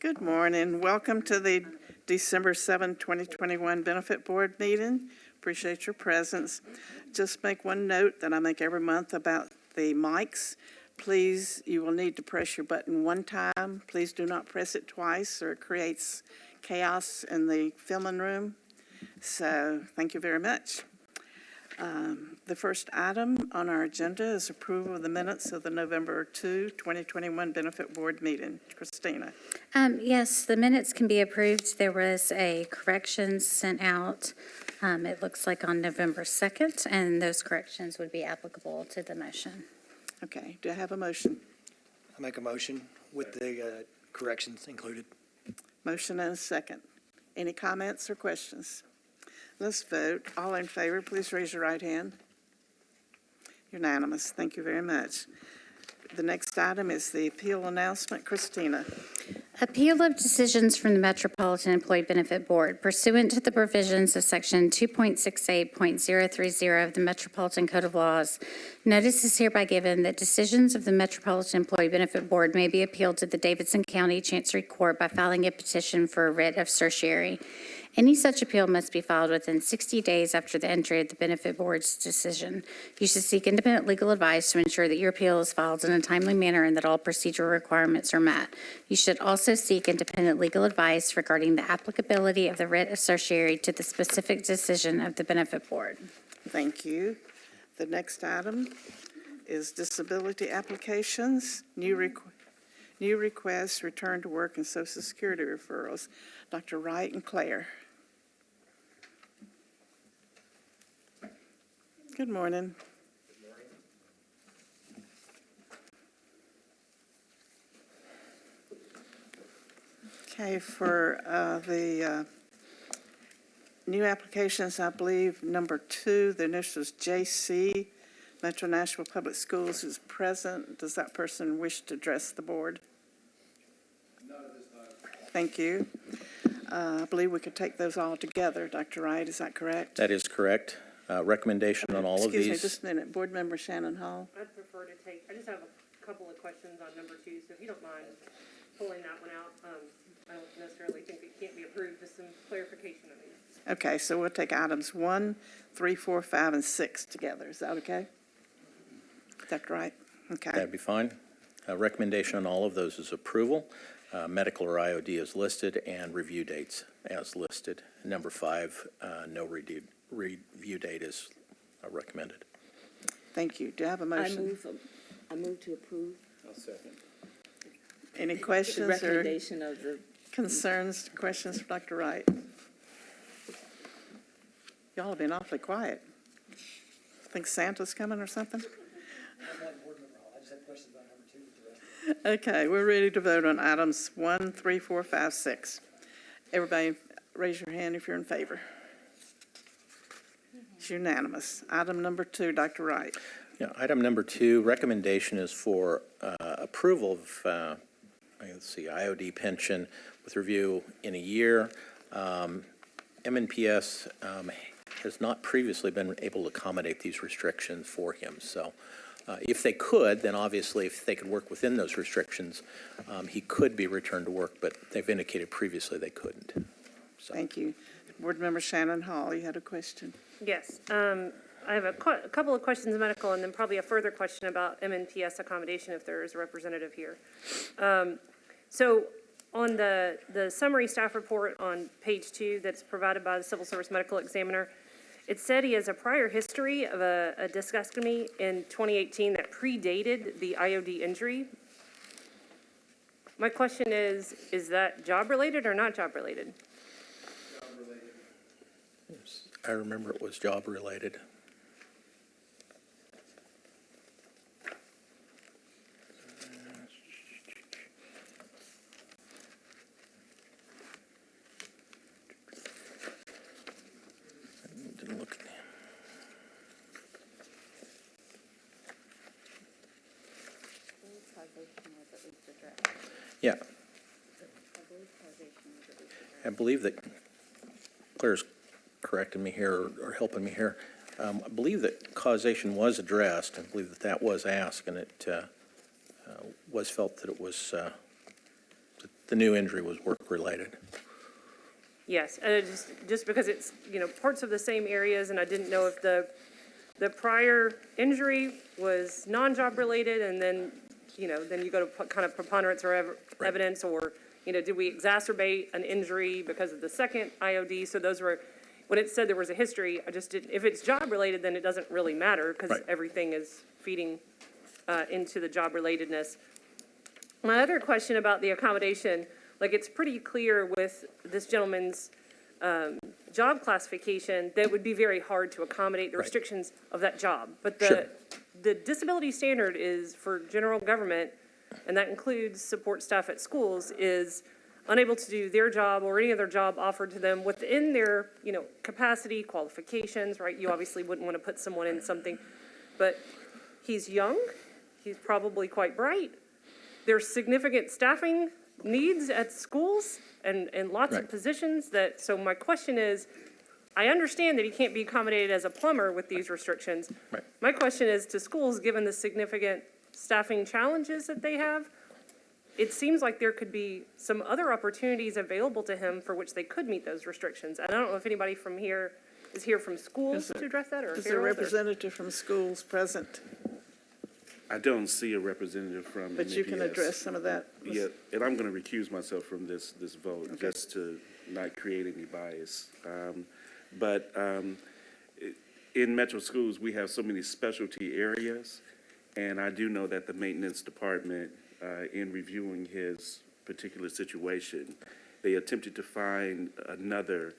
Good morning. Welcome to the December 7, 2021 Benefit Board meeting. Appreciate your presence. Just make one note that I make every month about the mics. Please, you will need to press your button one time. Please do not press it twice or it creates chaos in the filming room. So thank you very much. The first item on our agenda is approval of the minutes of the November 2, 2021 Benefit Board meeting. Christina. Yes, the minutes can be approved. There was a correction sent out, it looks like on November 2nd, and those corrections would be applicable to the motion. Okay, do I have a motion? I make a motion with the corrections included. Motion and a second. Any comments or questions? Let's vote. All in favor, please raise your right hand. Unanimous. Thank you very much. The next item is the appeal announcement. Christina. Appeal of decisions from the Metropolitan Employee Benefit Board pursuant to the provisions of Section 2.68.030 of the Metropolitan Code of Laws. Notice is hereby given that decisions of the Metropolitan Employee Benefit Board may be appealed to the Davidson County Chancery Court by filing a petition for a writ of certiorari. Any such appeal must be filed within 60 days after the entry of the Benefit Board's decision. You should seek independent legal advice to ensure that your appeal is filed in a timely manner and that all procedural requirements are met. You should also seek independent legal advice regarding the applicability of the writ of certiorari to the specific decision of the Benefit Board. Thank you. The next item is disability applications, new requests, return to work, and Social Security referrals. Dr. Wright and Claire. Good morning. Okay, for the new applications, I believe number 2, the initials JC, Metro Nashville Public Schools is present. Does that person wish to address the board? Not at this time. Thank you. I believe we could take those all together. Dr. Wright, is that correct? That is correct. Recommendation on all of these. Excuse me just a minute. Board Member Shannon Hall. I'd prefer to take, I just have a couple of questions on number 2, so if you don't mind pulling that one out. I don't necessarily think it can't be approved, just some clarification on these. Okay, so we'll take items 1, 3, 4, 5, and 6 together. Is that okay? Dr. Wright? Okay. That'd be fine. Recommendation on all of those is approval. Medical or IOD is listed, and review dates as listed. Number 5, no review date is recommended. Thank you. Do I have a motion? I move to approve. I'll second. Any The questions or recommendation of the, concerns, questions for Dr. Wright? Y'all have been awfully quiet. Think Santa's coming or something? I just had questions about number 2. Okay, we're ready to vote on items 1, 3, 4, 5, 6. Everybody raise your hand if you're in favor. It's unanimous. Item number 2, Dr. Wright. Yeah, item number 2, recommendation is for approval of, let's see, IOD pension with review in a year. MNPS has not previously been able to accommodate these restrictions for him. So if they could, then obviously if they could work within those restrictions, he could be returned to work, but they've indicated previously they couldn't. So. Thank you. Board Member Shannon Hall, you had a question. Yes, I have a couple of questions in medical and then probably a further question about MNPS accommodation if there is a representative here. So on the summary staff report on page 2 that's provided by the Civil Service Medical Examiner, it said he has a prior history of a discectomy in 2018 that predated the IOD injury. My question is that job-related or not job-related? Job-related. I remember it was job-related. Didn't look. Yeah. I believe that Claire's correcting me here or helping me here. I believe that causation was addressed. I believe that that was asked, and it was felt that it was The new injury was work-related. Yes, and it just because it's, parts of the same areas, and I didn't know if the prior injury was non-job related, and then, then you go to kind of preponderance or evidence, or, did we exacerbate an injury because of the second IOD? So those were, when it said there was a history, I just didn't, if it's job related, then it doesn't really matter, because Right. everything is feeding into the job relatedness. My other question about the accommodation, like, it's pretty clear with this gentleman's job classification that it would be very hard to accommodate the Right. restrictions of that job. But Sure. the disability standard is for general government, and that includes support staff at schools, is unable to do their job or any other job offered to them within their, capacity, qualifications, right? You obviously wouldn't want to put someone in something, but he's young, he's probably quite bright. There's significant staffing needs at schools and lots of Right. positions that, so my question is, I understand that he can't be accommodated as a plumber with these restrictions. Right. My question is to schools, given the significant staffing challenges that they have, it seems like there could be some other opportunities available to him for which they could meet those restrictions. And I don't know if anybody from here is here from schools to address that, or Is there a Referrals, or- representative from schools present? I don't see a representative from But you can NPS. address some of that. Yeah, and I'm going to recuse myself from this vote, Okay. just to not create any bias. But in Metro Schools, we have so many specialty areas, and I do know that the maintenance department, in reviewing his particular situation, they attempted to find another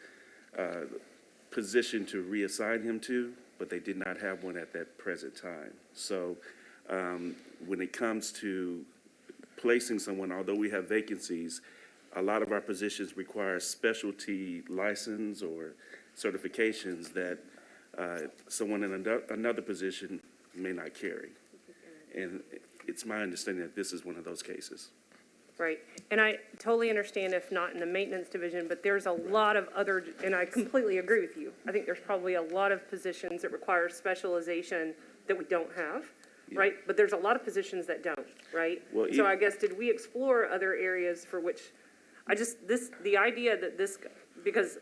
position to reassign him to, but they did not have one at that present time. So when it comes to placing someone, although we have vacancies, a lot of our positions require specialty license or certifications that someone in another position may not carry. And it's my understanding that this is one of those cases. Right, and I totally understand if not in the maintenance division, but there's a lot of other, and I completely agree with you. I think there's probably a lot of positions that require specialization that we don't have, right? But there's a lot of positions that don't, right? Well, So I guess, did we explore other areas for which, the idea that this, because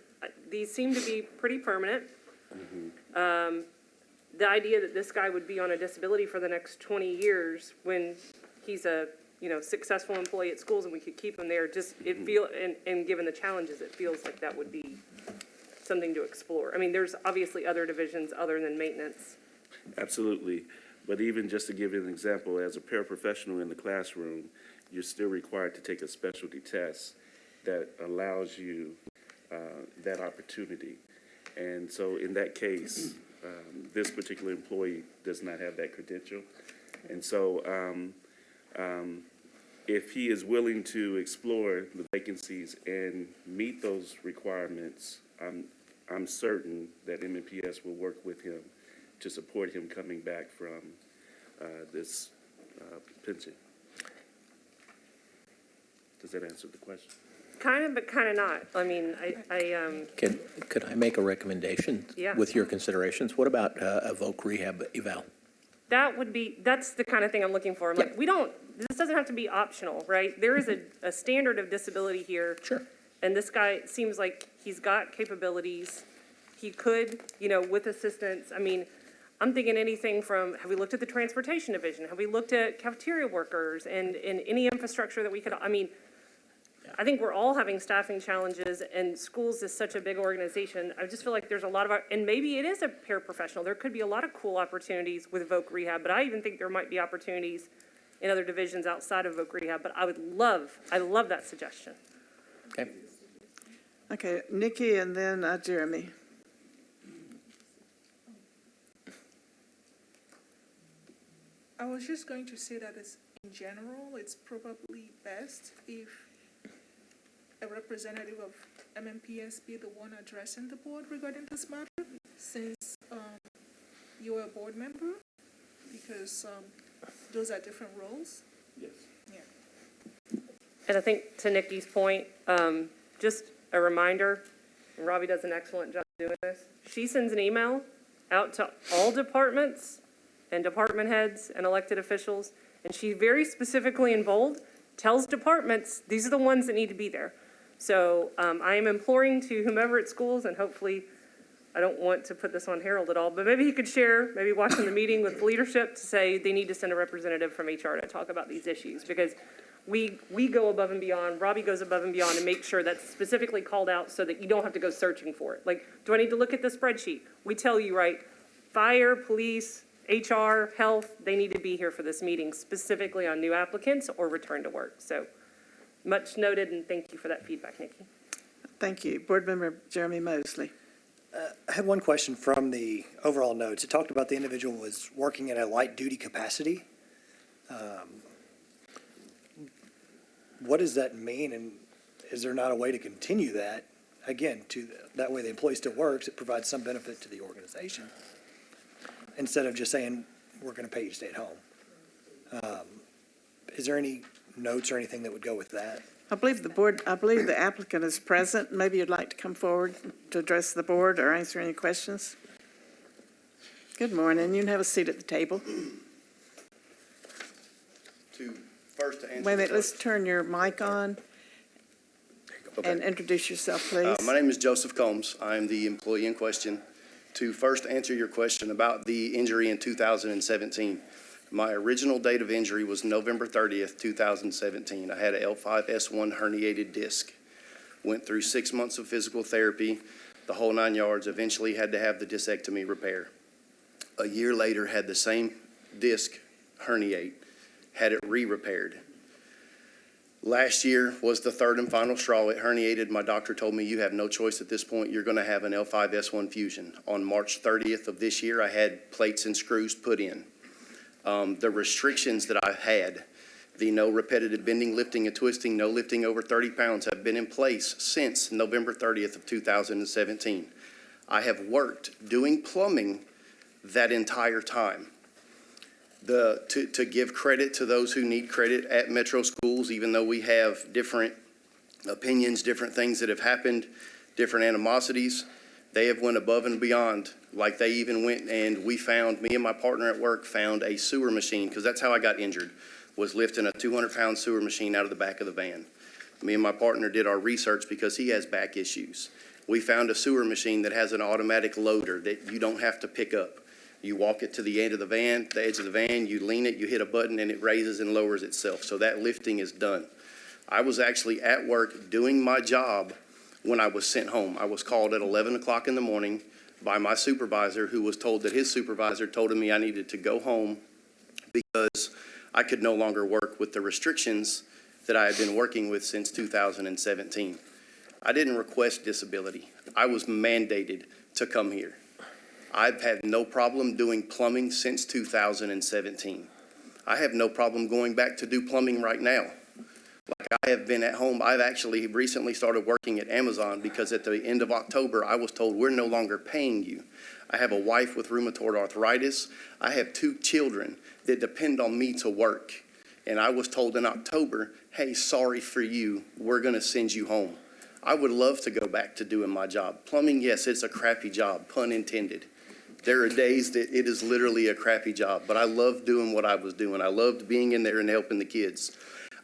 these seem to be pretty permanent. The idea that this guy would be on a disability for the next 20 years when he's a, successful employee at schools and we could keep him there, and given the challenges, it feels like that would be something to explore. I mean, there's obviously other divisions other than maintenance. Absolutely. But even just to give you an example, as a paraprofessional in the classroom, you're still required to take a specialty test that allows you that opportunity. And so in that case, this particular employee does not have that credential. And so if he is willing to explore the vacancies and meet those requirements, I'm certain that MNPS will work with him to support him coming back from this pension. Does that answer the question? Kind of, but kind of not. I mean, Could I make a recommendation? Yeah. With your considerations? What about a voc rehab eval? that's the kind of thing I'm looking for. I'm like, this doesn't have to be optional, right? There is a standard of disability here. Sure. And this guy seems like he's got capabilities. He could, with assistance, I mean, I'm thinking anything from, have we looked at the transportation division? Have we looked at cafeteria workers and any infrastructure that we could, I mean, I think we're all having staffing challenges, and schools is such a big organization. I just feel like there's a lot of, and maybe it is a paraprofessional. There could be a lot of cool opportunities with voc rehab, but I even think there might be opportunities in other divisions outside of voc rehab. But I love that suggestion. Okay. Okay, Nikki and then Jeremy. I was just going to say that in general, it's probably best if a representative of MNPS be the one addressing the board regarding this matter, since you are a board member, because those are different roles. Yes. Yeah. And I think to Nikki's point, just a reminder, and Robbie does an excellent job doing this, she sends an email out to all departments and department heads and elected officials, and she very specifically in bold tells departments, these are the ones that need to be there. So I am imploring to whomever at schools, and hopefully, I don't want to put this on Harold at all, but maybe he could share, maybe watching the meeting with leadership to say they need to send a representative from HR to talk about these issues, because we go above and beyond, Robbie goes above and beyond to make sure that's specifically called out so that you don't have to go searching for it. Like, do I need to look at the spreadsheet? We tell you, right, fire, police, HR, health, they need to be here for this meeting, specifically on new applicants or return to work. So much noted, and thank you for that feedback, Nikki. Thank you. Board Member Jeremy Mosley. I have one question from the overall notes. It talked about the individual was working at a light-duty capacity. What does that mean, and is there not a way to continue that? Again, that way the employee still works, it provides some benefit to the organization, instead of just saying, we're going to pay you to stay at home. Is there any notes or anything that would go with that? I believe the applicant is present. Maybe you'd like to come forward to address the board or answer any questions. Good morning. You can have a seat at the table. First to answer. Wait a minute, let's turn your mic on and introduce yourself, please. My name is Joseph Combs. I'm the employee in question. To first answer your question about the injury in 2017, my original date of injury was November 30th, 2017. I had a L5-S1 herniated disc. Went through 6 months of physical therapy, the whole 9 yards, eventually had to have the discectomy repair. A year later, had the same disc herniate, had it re-repaired. Last year was the third and final straw. It herniated. My doctor told me, you have no choice at this point. You're going to have an L5-S1 fusion. On March 30th of this year, I had plates and screws put in. The restrictions that I had, the no repetitive bending, lifting, and twisting, no lifting over 30 pounds, have been in place since November 30th of 2017. I have worked doing plumbing that entire time. To give credit to those who need credit at Metro schools, even though we have different opinions, different things that have happened, different animosities, they have went above and beyond. Like they even went and me and my partner at work found a sewer machine, because that's how I got injured, was lifting a 200-pound sewer machine out of the back of the van. Me and my partner did our research because he has back issues. We found a sewer machine that has an automatic loader that you don't have to pick up. You walk it to the end of the van, the edge of the van, you lean it, you hit a button, and it raises and lowers itself. So that lifting is done. I was actually at work doing my job when I was sent home. I was called at 11 o'clock in the morning by my supervisor, who was told that his supervisor told me I needed to go home because I could no longer work with the restrictions that I had been working with since 2017. I didn't request disability. I was mandated to come here. I've had no problem doing plumbing since 2017. I have no problem going back to do plumbing right now. Like, I have been at home. I've actually recently started working at Amazon because at the end of October, I was told we're no longer paying you. I have a wife with rheumatoid arthritis. I have 2 children that depend on me to work. And I was told in October, hey, sorry for you. We're going to send you home. I would love to go back to doing my job. Plumbing, yes, it's a crappy job, pun intended. There are days that it is literally a crappy job, but I loved doing what I was doing. I loved being in there and helping the kids.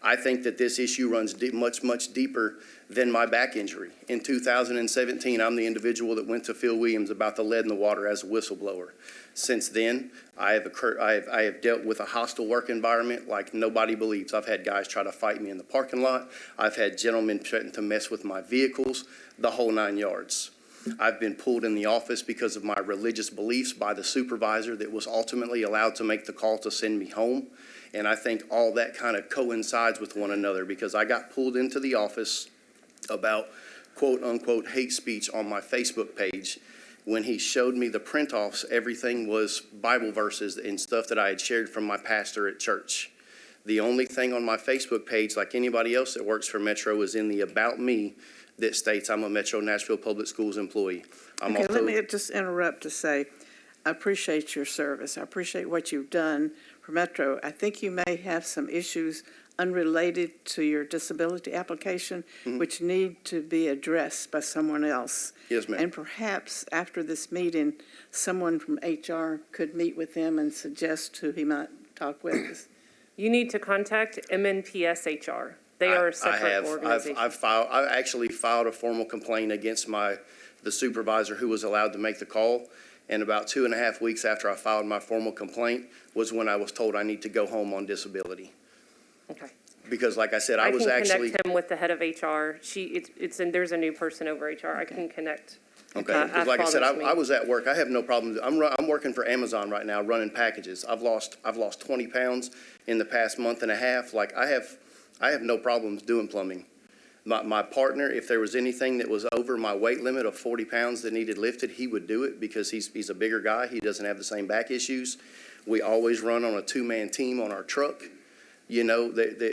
I think that this issue runs much deeper than my back injury. In 2017, I'm the individual that went to Phil Williams about the lead in the water as a whistleblower. Since then, I have dealt with a hostile work environment like nobody believes. I've had guys try to fight me in the parking lot. I've had gentlemen threaten to mess with my vehicles, the whole 9 yards. I've been pulled in the office because of my religious beliefs by the supervisor that was ultimately allowed to make the call to send me home. And I think all that kind of coincides with one another, because I got pulled into the office about quote unquote hate speech on my Facebook page. When he showed me the print-offs, everything was Bible verses and stuff that I had shared from my pastor at church. The only thing on my Facebook page, like anybody else that works for Metro, is in the About Me that states I'm a Metro Nashville Public Schools employee. Okay, let me just interrupt to say, I appreciate your service. I appreciate what you've done for Metro. I think you may have some issues unrelated to your disability application, which need to be addressed by someone else. Yes, ma'am. And perhaps after this meeting, someone from HR could meet with him and suggest who he might talk with. you need to contact MNPS HR. They are a separate organization. I actually filed a formal complaint against the supervisor who was allowed to make the call. And about 2.5 weeks after I filed my formal complaint was when I was told I need to go home on disability. Okay. Because like I said, I I was can actually. connect him with the head of HR. There's a new person over HR. I can connect. Okay, I because like I said, follow this I was at work. I have no problem. I'm working for Amazon right now, running packages. I've lost 20 pounds in the past month and a half. Like I have no problems doing plumbing. My partner, if there was anything that was over my weight limit of 40 pounds that needed lifted, he would do it because he's a bigger guy. He doesn't have the same back issues. We always run on a 2-man team on our truck. You know, the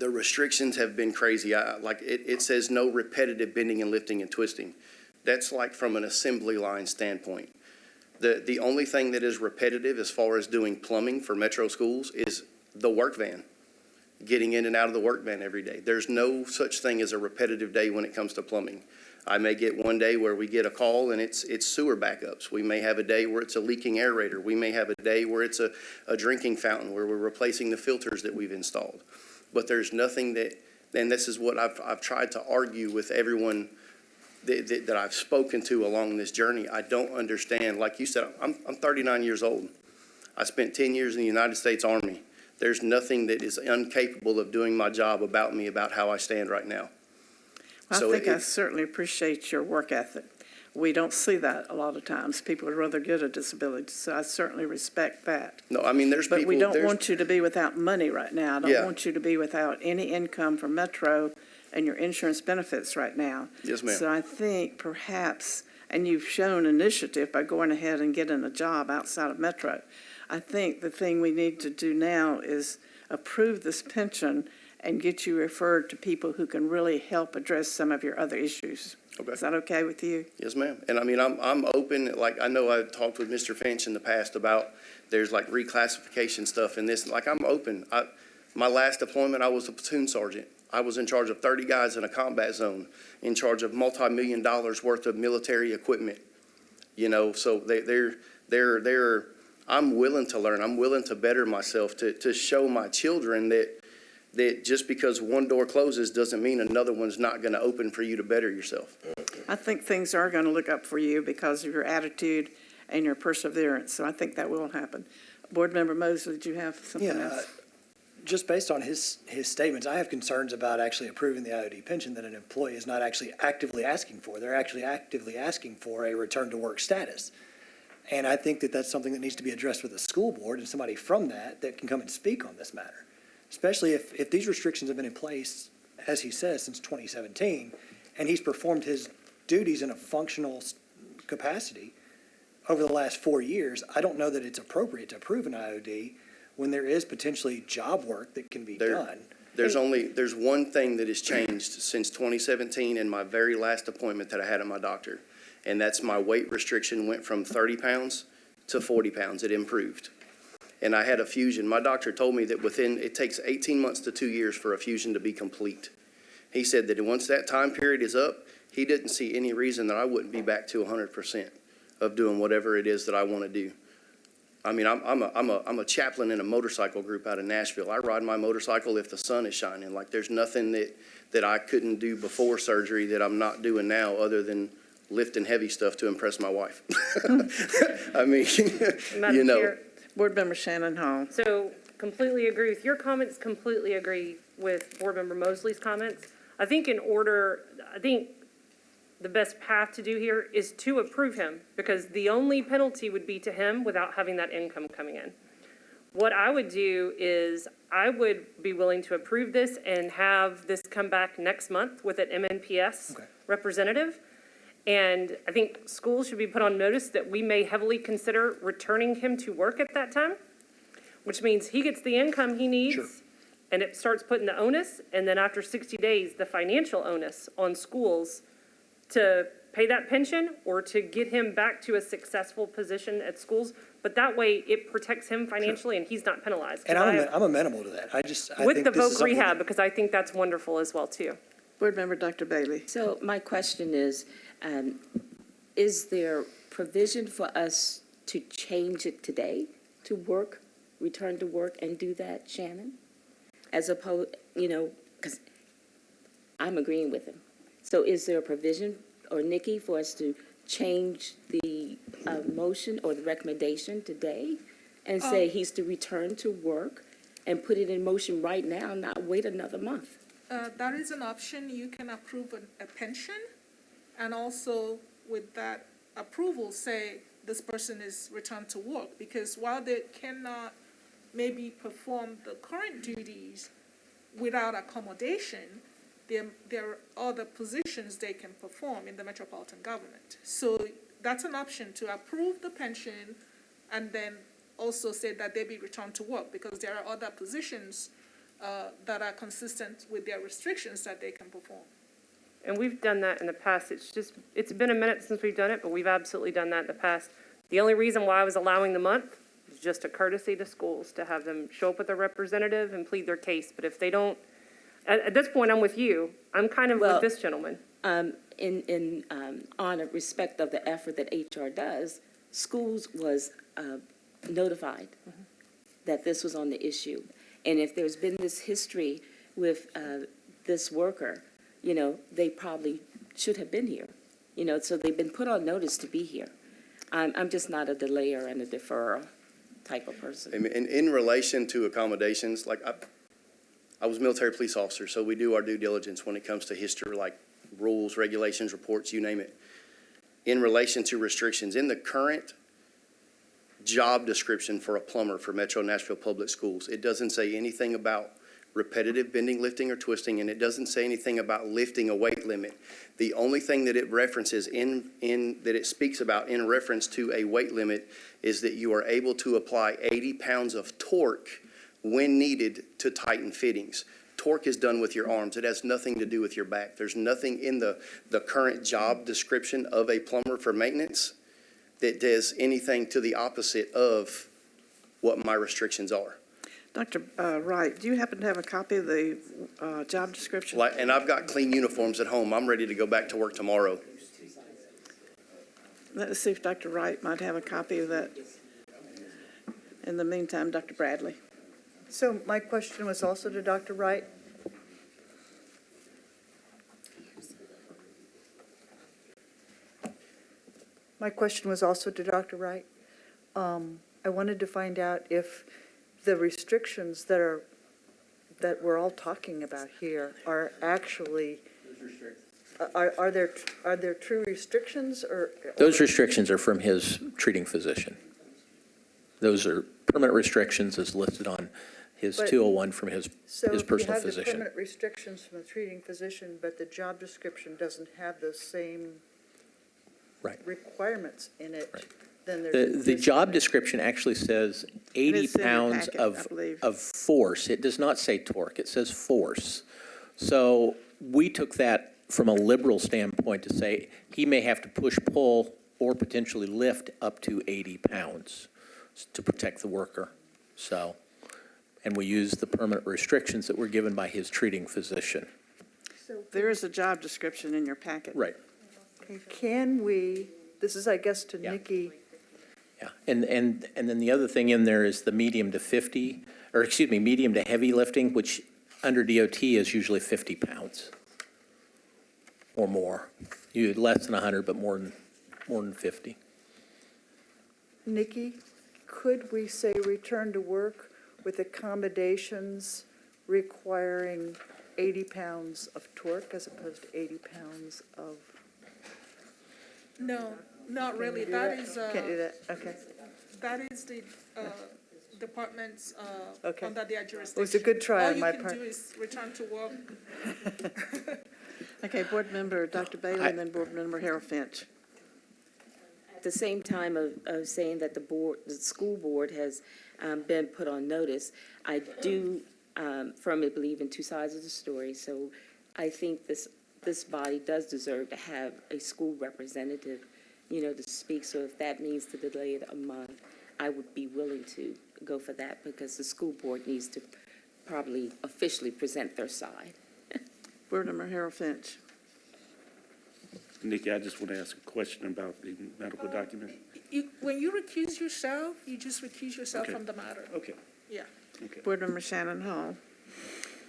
restrictions have been crazy. It says no repetitive bending and lifting and twisting. That's like from an assembly line standpoint. The only thing that is repetitive as far as doing plumbing for metro schools is the work van, getting in and out of the work van every day. There's no such thing as a repetitive day when it comes to plumbing. I may get one day where we get a call and it's sewer backups. We may have a day where it's a leaking aerator. We may have a day where it's a drinking fountain where we're replacing the filters that we've installed. But there's nothing and this is what I've tried to argue with everyone that I've spoken to along this journey. I don't understand. Like you said, I'm 39 years old. I spent 10 years in the United States Army. There's nothing that is incapable of doing my job about me, about how I stand right now. I So think I certainly appreciate your work ethic. We don't see that a lot of times. People would rather get a disability, so I certainly respect that. No, I mean, there's people. But we don't want you to be without money right now. I Yeah. don't want you to be without any income from Metro and your insurance benefits right now. Yes, ma'am. So I think perhaps, and you've shown initiative by going ahead and getting a job outside of Metro. I think the thing we need to do now is approve this pension and get you referred to people who can really help address some of your other issues. Okay. Is that okay with you? Yes, ma'am. And I mean, I'm open, like, I know I've talked with Mr. Finch in the past about there's like reclassification stuff and this, like, I'm open. My last deployment, I was a platoon sergeant. I was in charge of 30 guys in a combat zone, in charge of multi-million dollars worth of military equipment. You know, so I'm willing to learn. I'm willing to better myself, to show my children that just because one door closes doesn't mean another one's not going to open for you to better yourself. I think things are going to look up for you because of your attitude and your perseverance, so I think that will happen. Board Member Mosley, did you have something else? Just based on his statements, I have concerns about actually approving the IOD pension that an employee is not actually actively asking for. They're actually actively asking for a return to work status. And I think that that's something that needs to be addressed with the school board and somebody from that can come and speak on this matter. Especially if these restrictions have been in place, as he says, since 2017, and he's performed his duties in a functional capacity over the last 4 years, I don't know that it's appropriate to approve an IOD when there is potentially job work that can be done. There's one thing that has changed since 2017 and my very last appointment that I had at my doctor, and that's my weight restriction went from 30 pounds to 40 pounds. It improved. And I had a fusion. My doctor told me that it takes 18 months to 2 years for a fusion to be complete. He said that once that time period is up, he didn't see any reason that I wouldn't be back to 100% of doing whatever it is that I want to do. I mean, I'm a chaplain in a motorcycle group out of Nashville. I ride my motorcycle if the sun is shining. Like, there's nothing that I couldn't do before surgery that I'm not doing now other than lifting heavy stuff to impress my wife. I mean, Madam Chair, Board Member Shannon Hall. so completely agree with your comments, completely agree with Board Member Mosley's comments. I think the best path to do here is to approve him, because the only penalty would be to him without having that income coming in. What I would do is I would be willing to approve this and have this come back next month with an MNPS representative. And I think schools should be put on notice that we may heavily consider returning him to work at that time, which means he gets the income he needs. Sure. And it starts putting the onus, and then after 60 days, the financial onus on schools to pay that pension or to get him back to a successful position at schools. But that way, it protects him financially and he's not penalized. And I'm amenable to that. I With think the this is voc something rehab, that- because I think that's wonderful as well, too. Board Member Dr. Bailey. So my question is there provision for us to change it today to work return to work and do that, Shannon? As opposed, because I'm agreeing with him. So is there a provision, or Nikki, for us to change the motion or the recommendation today and say he's to return to work and put it in motion right now, not wait another month? That is an option. You can approve a pension, and also with that approval, say this person is returned to work, because while they cannot maybe perform the current duties without accommodation, there are other positions they can perform in the metropolitan government. So that's an option, to approve the pension and then also say that they be returned to work, because there are other positions that are consistent with their restrictions that they can perform. And we've done that in the past. It's been a minute since we've done it, but we've absolutely done that in the past. The only reason why I was allowing the month is just a courtesy to schools, to have them show up with a representative and plead their case. But if they don't, at this point, I'm with you. I'm kind of with this gentleman. In honor, respect of the effort that HR does, schools was notified that this was on the issue. And if there's been this history with this worker, they probably should have been here. So they've been put on notice to be here. I'm just not a delayer and a deferral type of person. In relation to accommodations, like I was a military police officer, so we do our due diligence when it comes to history, like rules, regulations, reports, you name it. In relation to restrictions, in the current job description for a plumber for Metro Nashville Public Schools, it doesn't say anything about repetitive bending, lifting, or twisting, and it doesn't say anything about lifting a weight limit. The only thing that it references that it speaks about in reference to a weight limit is that you are able to apply 80 pounds of torque when needed to tighten fittings. Torque is done with your arms. It has nothing to do with your back. There's nothing in the current job description of a plumber for maintenance that does anything to the opposite of what my restrictions are. Dr. Wright, do you happen to have a copy of the job description? And I've got clean uniforms at home. I'm ready to go back to work tomorrow. Let's see if Dr. Wright might have a copy of that. In the meantime, Dr. Bradley. So my question was also to Dr. Wright. My question was also to Dr. Wright. I wanted to find out if the restrictions that we're all talking about here are actually, are there true restrictions, or? Those restrictions are from his treating physician. Those are permanent restrictions as listed on his But- 201 from his personal So you have the physician. permanent restrictions from the treating physician, but the job description doesn't have those same Right. requirements in it, Right. then there's. The job description actually says 80 it's in your pounds packet, I believe. of force. It does not say torque, it says force. So we took that from a liberal standpoint to say he may have to push, pull, or potentially lift up to 80 pounds to protect the worker. So, and we use the permanent restrictions that were given by his treating physician. There is a job description in your packet. Right. Okay, can we, this is, I guess, to Yeah. Nikki, Yeah, and then the other thing in there is the medium to medium to heavy lifting, which under DOT is usually 50 pounds or more. You less than 100, but more than 50. Nikki, could we say return to work with accommodations requiring 80 pounds of torque as opposed to 80 pounds of? No, not really. Can you do That is, Can't do that, okay. that is the department's, Okay. under their jurisdiction. It was a good try on my All you part. can do is return to work. Okay, Board Member Dr. Bailey, and then Board Member Harold Finch. At the same time of saying that the school board has been put on notice, I do firmly believe in two sides of the story. So I think this body does deserve to have a school representative, to speak. So if that means to delay it a month, I would be willing to go for that, because the school board needs to probably officially present their side. Board Member Harold Finch. Nikki, I just want to ask a question about the medical document. when you recuse yourself, you just recuse yourself Okay. from the matter. Okay, Yeah. okay. Board Member Shannon Hall.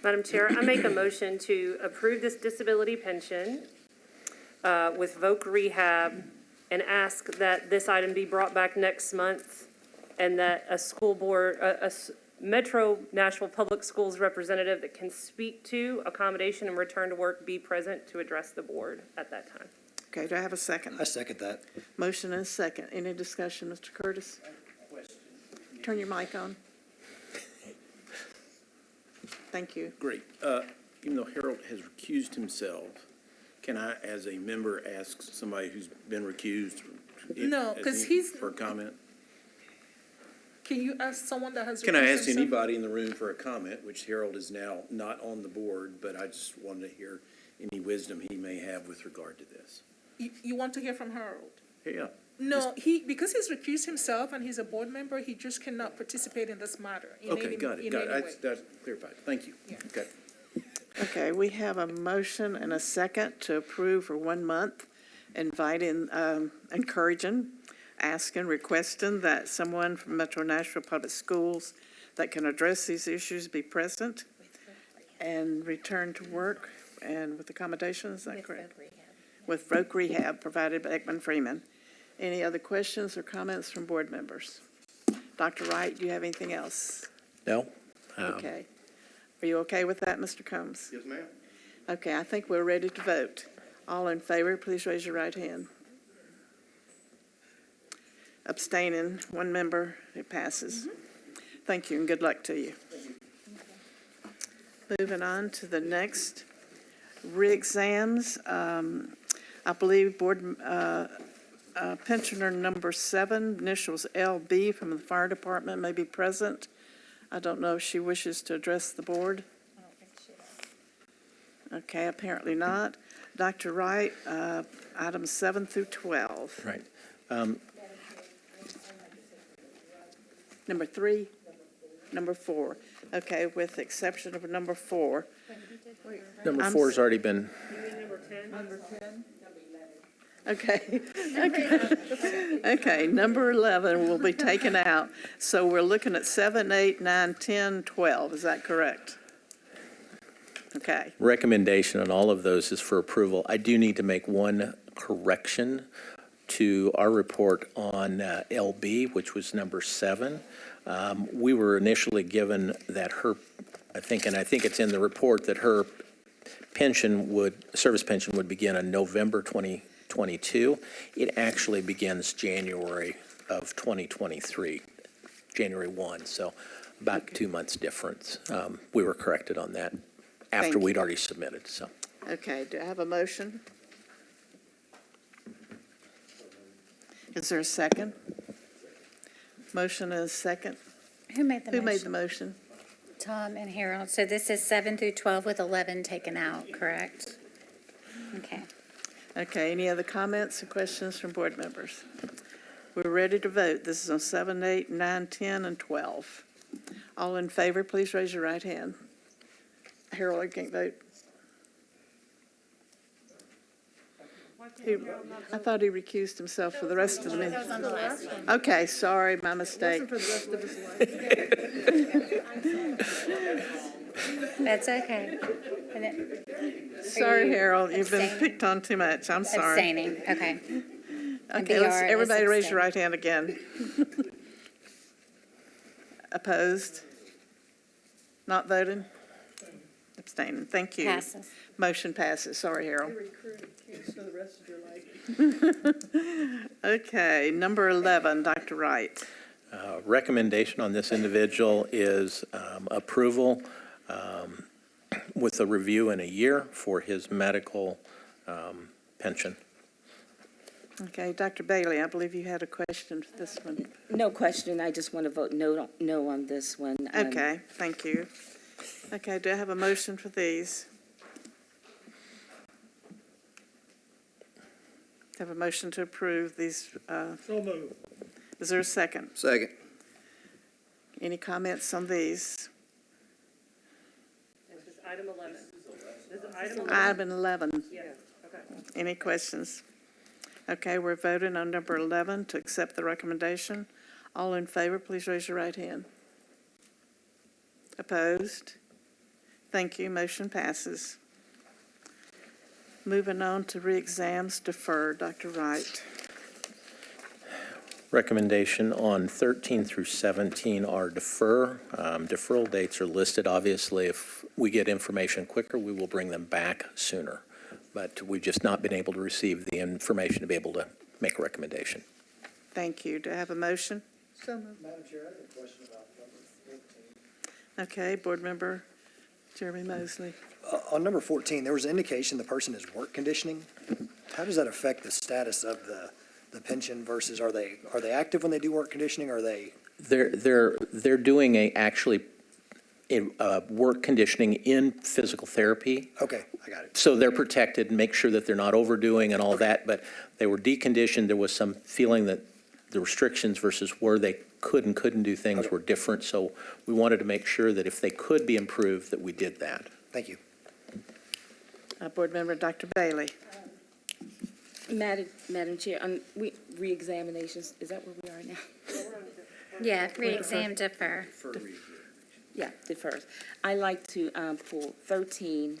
Madam Chair, I make a motion to approve this disability pension with Voc Rehab and ask that this item be brought back next month and that a school board, Metro Nashville Public Schools representative that can speak to accommodation and return to work be present to address the board at that time. Okay, do I have a second? I second that. Motion and a second. Any discussion, Mr. Curtis? Turn your mic on. Thank you. Great. Even though Harold has recused himself, can I, as a member, ask somebody who's been recused? No, as 'cause any- he's- For a comment? Can you ask someone that has? Can I recused ask himself? anybody in the room for a comment, which Harold is now not on the board, but I just wanted to hear any wisdom he may have with regard to this. You want to hear from Harold? Yeah. No, because he's recused himself and he's a board member, he just cannot participate in this matter in Okay, any, got it, in got it. any way. That's clarified. Thank you. Yeah. Okay. Okay, we have a motion and a second to approve for 1 month, inviting, encouraging, asking, requesting that someone from Metro Nashville Public Schools that can address these issues be present and return to work and with accommodation, is that correct? With Voc Rehab provided by Ekman Freeman. Any other questions or comments from board members? Dr. Wright, do you have anything else? No? Okay. Are you okay with that, Mr. Combs? Yes, ma'am. Okay, I think we're ready to vote. All in favor, please raise your right hand. Abstaining, one member, it passes. Thank you and good luck to you. Moving on to the next re-exams. I believe board pensioner number 7, initials LB from the fire department may be present. I don't know if she wishes to address the board. Okay, apparently not. Dr. Wright, items 7 through 12. Right. Number 3, number 4. Okay, with the exception of number 4. Number I'm 4 has already been, Okay. Okay, number 11 will be taken out. So we're looking at 7, 8, 9, 10, 12. Is that correct? Okay. recommendation on all of those is for approval. I do need to make one correction to our report on LB, which was number 7. We were initially given that her, I think it's in the report, that her service pension would begin on November 2022. It actually begins January of 2023, January 1, so about 2 months difference. We were corrected on that Thank after you. we'd already submitted, so. Okay, do I have a motion? Is there a second? Motion is second. Who made the motion? Who made the motion? Tom and Harold. So this is 7 through 12 with 11 taken out, correct? Okay. Okay, any other comments or questions from board members? We're ready to vote. This is on 7, 8, 9, 10, and 12. All in favor, please raise your right hand. Harold, you can't vote. I thought he recused himself for the rest of the meeting. Okay, sorry, my mistake. That's okay. And then- Sorry, you Harold, you've been abstaining? picked on too much. I'm sorry. Abstaining, okay. And Okay, let's, BR is everybody raise your abstaining. right hand again. Opposed? Not voting? Abstaining, thank you. Passes. Motion passes, sorry, Harold. Okay, number 11, Dr. Wright. Recommendation on this individual is approval with a review in a year for his medical pension. Okay, Dr. Bailey, I believe you had a question for this one. No question, I just want to vote no on this one. Okay, thank you. Okay, do I have a motion for these? Have a motion to approve these? So moved. Is there a second? Second. Any comments on these? This is item 11. This is item 11. Item 11. Yes, okay. Any questions? Okay, we're voting on number 11 to accept the recommendation. All in favor, please raise your right hand. Opposed? Thank you, motion passes. Moving on to re-exams deferred, Dr. Wright. Recommendation on 13 through 17 are deferral dates are listed. Obviously, if we get information quicker, we will bring them back sooner. But we've just not been able to receive the information to be able to make a recommendation. Thank you. Do I have a motion? So moved. Madam Chair, I have a question about number 14. Okay, Board Member Jeremy Mosley. On number 14, there was an indication the person is work conditioning. How does that affect the status of the pension versus, are they active when they do work conditioning? Are they? They're doing actually work conditioning in physical therapy. Okay, I got it. So they're protected and make sure that they're not overdoing and all that, but they were deconditioned. There was some feeling that the restrictions versus where they could and couldn't do things were different. So we wanted to make sure that if they could be improved, that we did that. Thank you. Board Member Dr. Bailey. Madam Chair, on re-examinations, is that where we are now? Yeah, re-exam defer. Yeah, defer. I like to pull 13.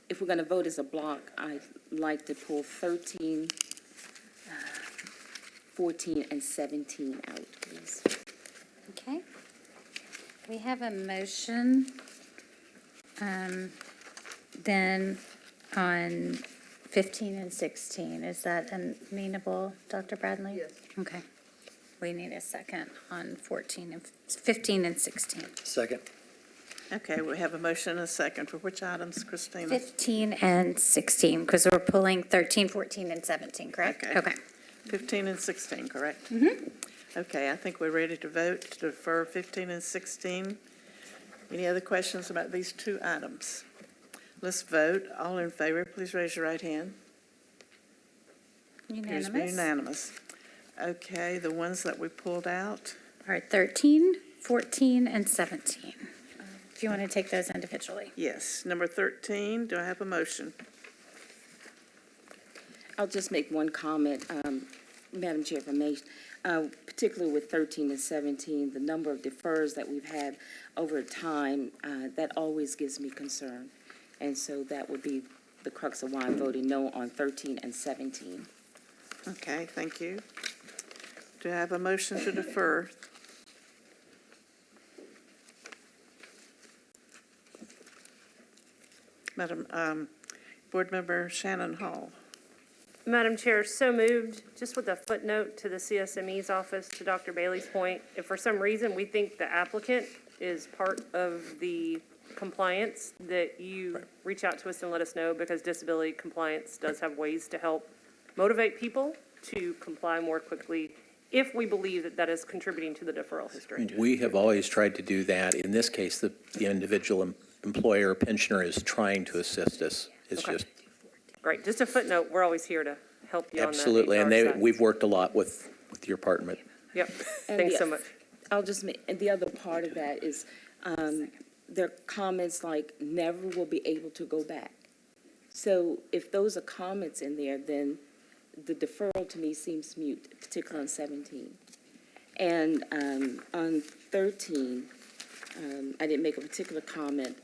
If we're going to vote as a block, I'd like to pull 13, 14, and 17 out, please. Okay. We have a motion, then on 15 and 16. Is that amenable, Dr. Bradley? Yes. Okay. We need a second on 15 and 16. Second. Okay, we have a motion and a second. For which items, Christina? 15 and 16, because we're pulling 13, 14, and 17, correct? Okay. 15 and 16, correct? Mm-hmm. Okay, I think we're ready to vote to defer 15 and 16. Any other questions about these two items? Let's vote. All in favor, please raise your right hand. Appears to be unanimous. Okay, the ones that we pulled out. All right, 13, 14, and 17. If you want to take those individually. Yes, number 13, do I have a motion? I'll just make one comment, Madam Chair, if I may. Particularly with 13 and 17, the number of defers that we've had over time, that always gives me concern. And so that would be the crux of why I'm voting no on 13 and 17. Okay, thank you. Do I have a motion to defer? Madam, Board Member Shannon Hall. Madam Chair, so moved, just with a footnote to the CSME's office, to Dr. Bailey's point. If for some reason we think the applicant is part of the compliance, that you reach out to us and let us know, because disability compliance does have ways to help motivate people to comply more quickly if we believe that that is contributing to the deferral history. We have always tried to do that. In this case, the individual employer or pensioner is trying to assist us. It's Okay. just, Great, just a footnote, we're always here to help you on that. absolutely. And HR side. we've worked a lot with your department. Yep, And thanks the- so much. I'll just make, and the other part of that is, there are comments like, never will be able to go back. So if those are comments in there, then the deferral to me seems mute, particularly on 17. And on 13, I didn't make a particular comment.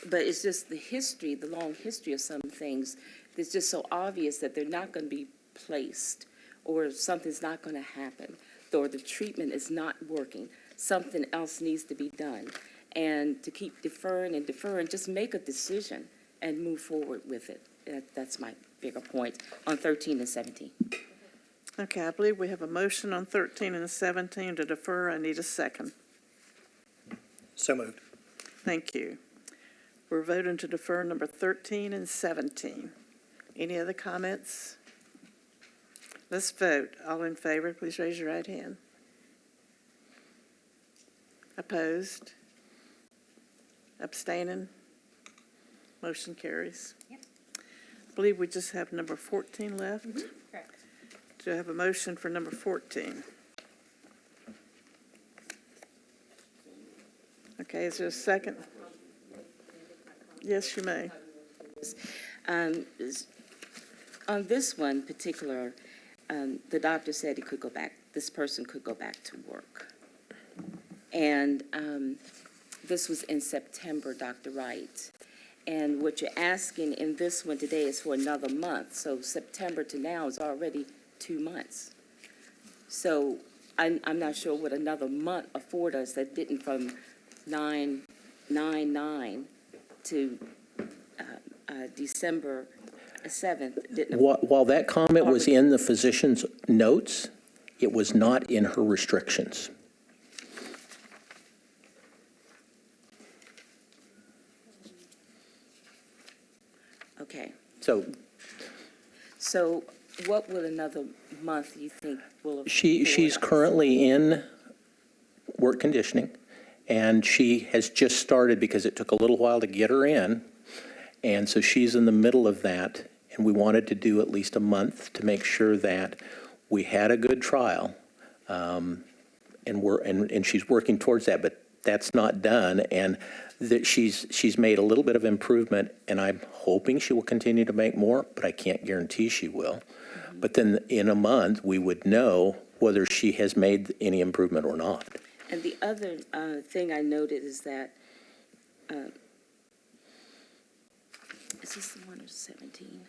But it's just the history, the long history of some things. It's just so obvious that they're not going to be placed, or something's not going to happen, or the treatment is not working. Something else needs to be done. And to keep deferring and deferring, just make a decision and move forward with it. That's my bigger point on 13 and 17. Okay, I believe we have a motion on 13 and 17 to defer. I need a second. So moved. Thank you. We're voting to defer number 13 and 17. Any other comments? Let's vote. All in favor, please raise your right hand. Opposed? Abstaining? Motion carries. Yep. I believe we just have number 14 left. Correct. Do I have a motion for number 14? Okay, is there a second? Yes, you may. this. On this one particular, the doctor said he could go back, this person could go back to work. And this was in September, Dr. Wright. And what you're asking in this one today is for another month. So September to now is already 2 months. So I'm not sure what another month afford us that didn't from 9/9/9 to December 7th. Didn't. While that comment was in the physician's notes, it was not in her restrictions. Okay. So What will another month you think will afford she's us? currently in work conditioning, and she has just started because it took a little while to get her in. And so she's in the middle of that, and we wanted to do at least a month to make sure that we had a good trial. And she's working towards that, but that's not done. And that she's made a little bit of improvement, and I'm hoping she will continue to make more, but I can't guarantee she will. But then in a month, we would know whether she has made any improvement or not. And the other thing I noted is that, is this the one or 17?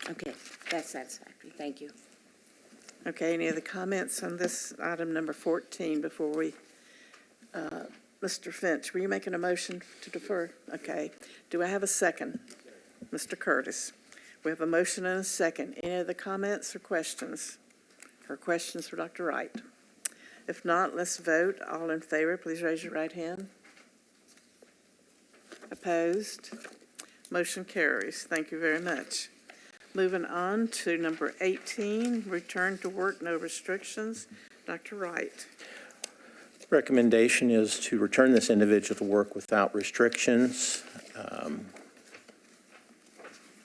Okay, that's satisfactory. Thank you. Okay, any other comments on this item number 14 before we, Mr. Finch, were you making a motion to defer? Okay. Do I have a second? Mr. Curtis. We have a motion and a second. Any other comments or questions? Or questions for Dr. Wright? If not, let's vote. All in favor, please raise your right hand. Opposed? Motion carries. Thank you very much. Moving on to number 18, return to work, no restrictions. Dr. Wright. Recommendation is to return this individual to work without restrictions.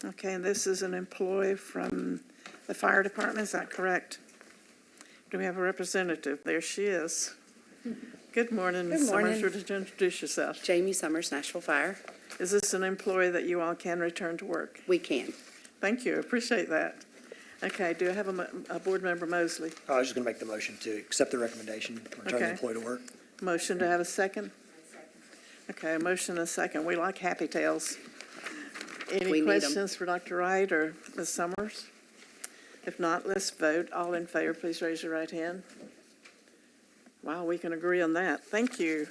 Okay, and this is an employee from the fire department, is that correct? Do we have a representative? There she is. Good morning, Ms. Summers. Would you introduce yourself? Jamie Summers, Nashville Fire. Is this an employee that you all can return to work? We can. Thank you, appreciate that. Okay, do I have a board member Mosley? I was just going to make the motion to accept the recommendation, return the Okay. employee to work. Motion to have a second? Okay, a motion and a second. We like happy tales. We Any need 'em. questions for Dr. Wright or Ms. Summers? If not, let's vote. All in favor, please raise your right hand. Wow, we can agree on that. Thank you.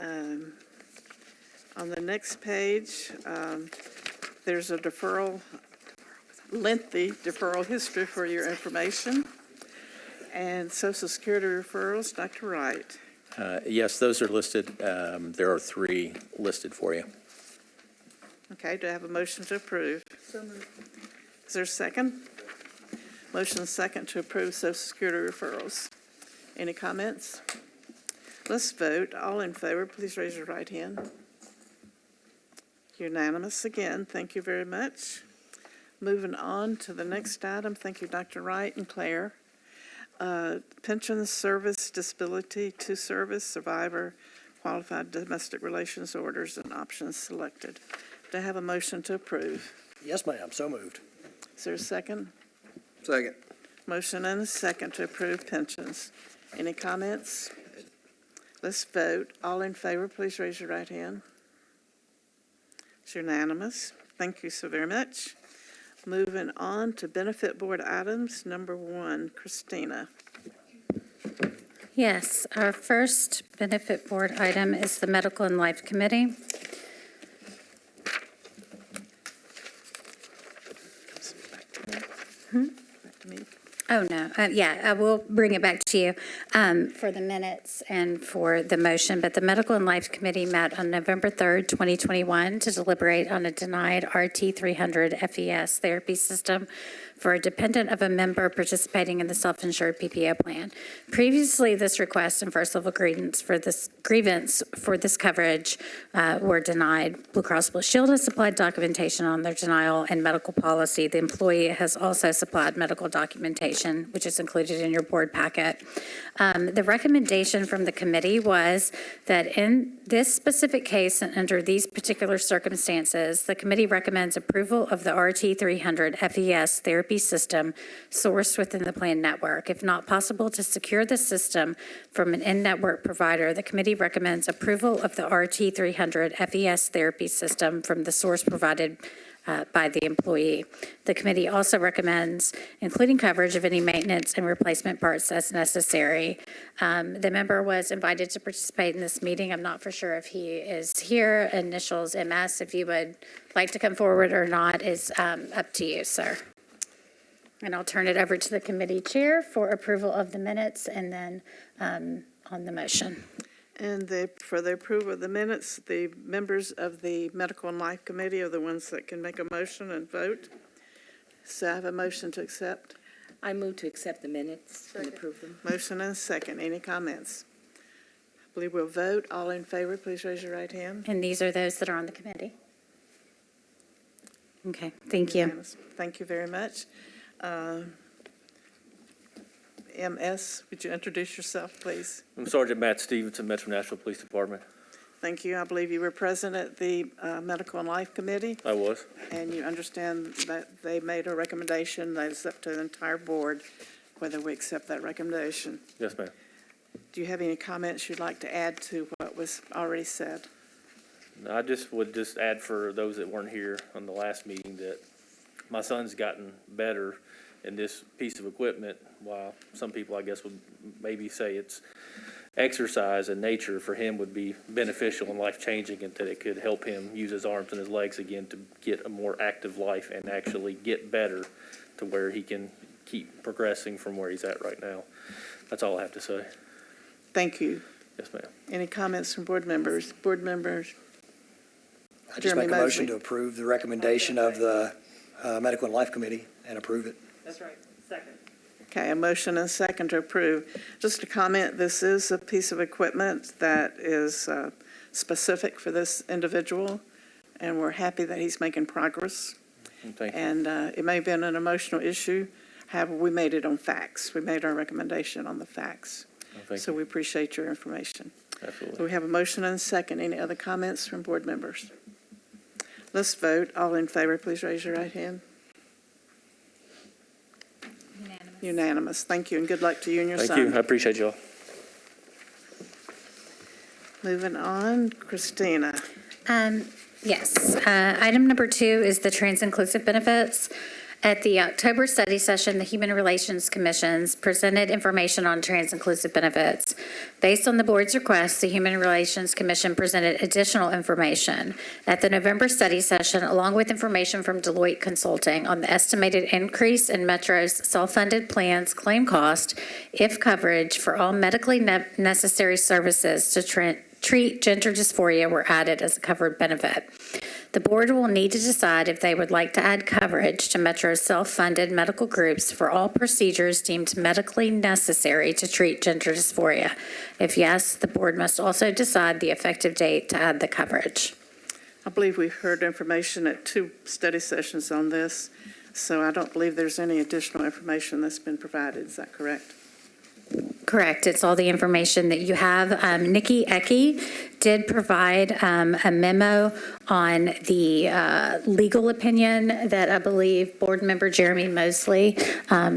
On the next page, there's a lengthy deferral history for your information. And Social Security referrals, Dr. Wright. Yes, those are listed. There are 3 listed for you. Okay, do I have a motion to approve? Is there a second? Motion second to approve Social Security referrals. Any comments? Let's vote. All in favor, please raise your right hand. Unanimous again. Thank you very much. Moving on to the next item. Thank you, Dr. Wright and Claire. Pension service, disability to service, survivor, qualified domestic relations orders, and options selected. Do I have a motion to approve? Yes, ma'am, so moved. Is there a second? Second. Motion and a second to approve pensions. Any comments? Let's vote. All in favor, please raise your right hand. It's unanimous. Thank you so very much. Moving on to benefit board items, number 1, Christina. Yes, our first benefit board item is the Medical and Life Committee. Back to me. Oh, no, yeah, I will bring it back to you for the minutes and for the motion, but the Medical and Life Committee met on November 3rd, 2021, to deliberate on a denied RT300 FES therapy system for a dependent of a member participating in the self-insured PPO plan. Previously, this request and first-level grievance for this coverage were denied. Blue Cross Blue Shield has supplied documentation on their denial and medical policy. The employee has also supplied medical documentation recommendation, which is included in your board packet. The recommendation from the committee was that in this specific case and under these particular circumstances, the committee recommends approval of the RT300 FES therapy system sourced within the plan network. If not possible to secure the system from an in-network provider, the committee recommends approval of the RT300 FES therapy system from the source provided by the employee. The committee also recommends including coverage of any maintenance and replacement parts as necessary. The member was invited to participate in this meeting. I'm not for sure if he is here. Initials MS. If you would like to come forward or not is up to you, sir. And I'll turn it over to the committee chair for approval of the minutes and then on the motion. And for the approval of the minutes, the members of the Medical and Life Committee are the ones that can make a motion and vote. So I have a motion to accept. I move to accept the minutes and approve them. Motion and second. Any comments? I believe we'll vote. All in favor, please raise your right hand. And these are those that are on the committee. Okay, thank you. Thank you very much. MS, would you introduce yourself, please? I'm Sergeant Matt Stevenson, Metro Nashville Police Department. Thank you. I believe you were present at the Medical and Life Committee, I was. and you understand that they made a recommendation that is up to the entire board whether we accept that recommendation. Yes, ma'am. Do you have any comments you'd like to add to what was already said? I would add for those that weren't here on the last meeting that my son's gotten better in this piece of equipment, while some people, I guess, would maybe say it's exercise and nature for him would be beneficial and life-changing, and that it could help him use his arms and his legs again to get a more active life and actually get better to where he can keep progressing from where he's at right now. That's all I have to say. Thank you. Yes, ma'am. Any comments from board members? Board members? I just Jeremy make a motion Mosley. to approve the recommendation of the Medical and Life Committee and approve it. That's right. Second. Okay, a motion and a second to approve. Just a comment, this is a piece of equipment that is specific for this individual, and we're happy that he's making progress. Thank you. And it may have been an emotional issue, however, we made it on facts. We made our recommendation on the facts. Thank So you. we appreciate your information. Absolutely. So we have a motion and a second. Any other comments from board members? Let's vote. All in favor, please raise your right hand. Unanimous. Thank you, and good luck to you and your son. Thank you. I appreciate y'all. Moving on, Christina. Yes. Item number 2 is the trans-inclusive benefits. At the October study session, the Human Relations Commissions presented information on trans-inclusive benefits. Based on the board's request, the Human Relations Commission presented additional information at the November study session, along with information from Deloitte Consulting on the estimated increase in Metro's self-funded plans claim cost if coverage for all medically necessary services to treat gender dysphoria were added as a covered benefit. The board will need to decide if they would like to add coverage to Metro's self-funded medical groups for all procedures deemed medically necessary to treat gender dysphoria. If yes, the board must also decide the effective date to add the coverage. I believe we've heard information at 2 study sessions on this, so I don't believe there's any additional information that's been provided. Is that correct? Correct. It's all the information that you have. Nikki Ecke did provide a memo on the legal opinion that I believe Board Member Jeremy Mosley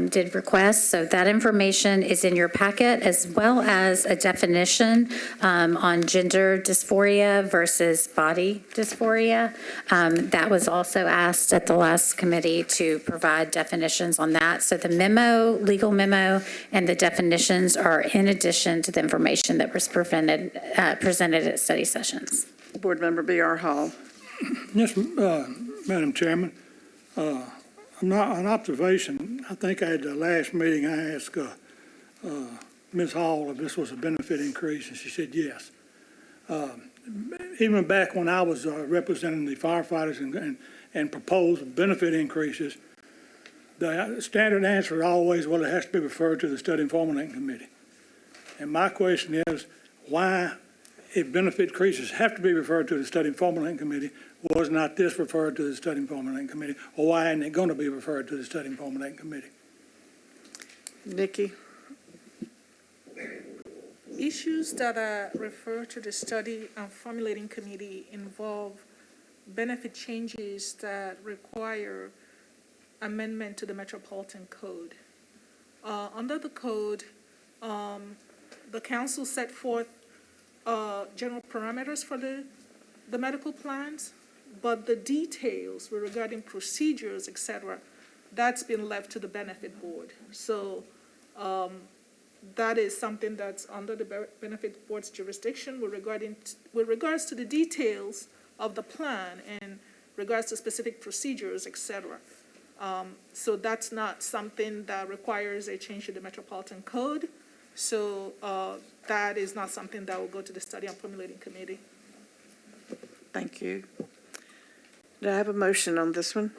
did request. So that information is in your packet, as well as a definition on gender dysphoria versus body dysphoria. That was also asked at the last committee to provide definitions on that. So the memo, legal memo, and the definitions are in addition to the information that was presented at study sessions. Board Member B.R. Hall. Yes, Madam Chairman. An observation. I think at the last meeting I asked Ms. Hall if this was a benefit increase, and she said yes. Even back when I was representing the firefighters and proposed benefit increases, the standard answer always, well, it has to be referred to the Study and Formulating Committee. And my question is, why, if benefit increases have to be referred to the Study and Formulating Committee, was not this referred to the Study and Formulating Committee? Or why isn't it going to be referred to the Study and Formulating Committee? Nikki? Issues that are referred to the study and formulating committee involve benefit changes that require amendment to the Metropolitan Code. Under the code, the council set forth general parameters for the medical plans, but the details regarding procedures, et cetera, that's been left to the benefit board. So that is something that's under the benefit board's jurisdiction with regards to the details of the plan and regards to specific procedures, et cetera. So that's not something that requires a change to the Metropolitan Code. So that is not something that will go to the study and formulating committee. Thank you. Do I have a motion on this one?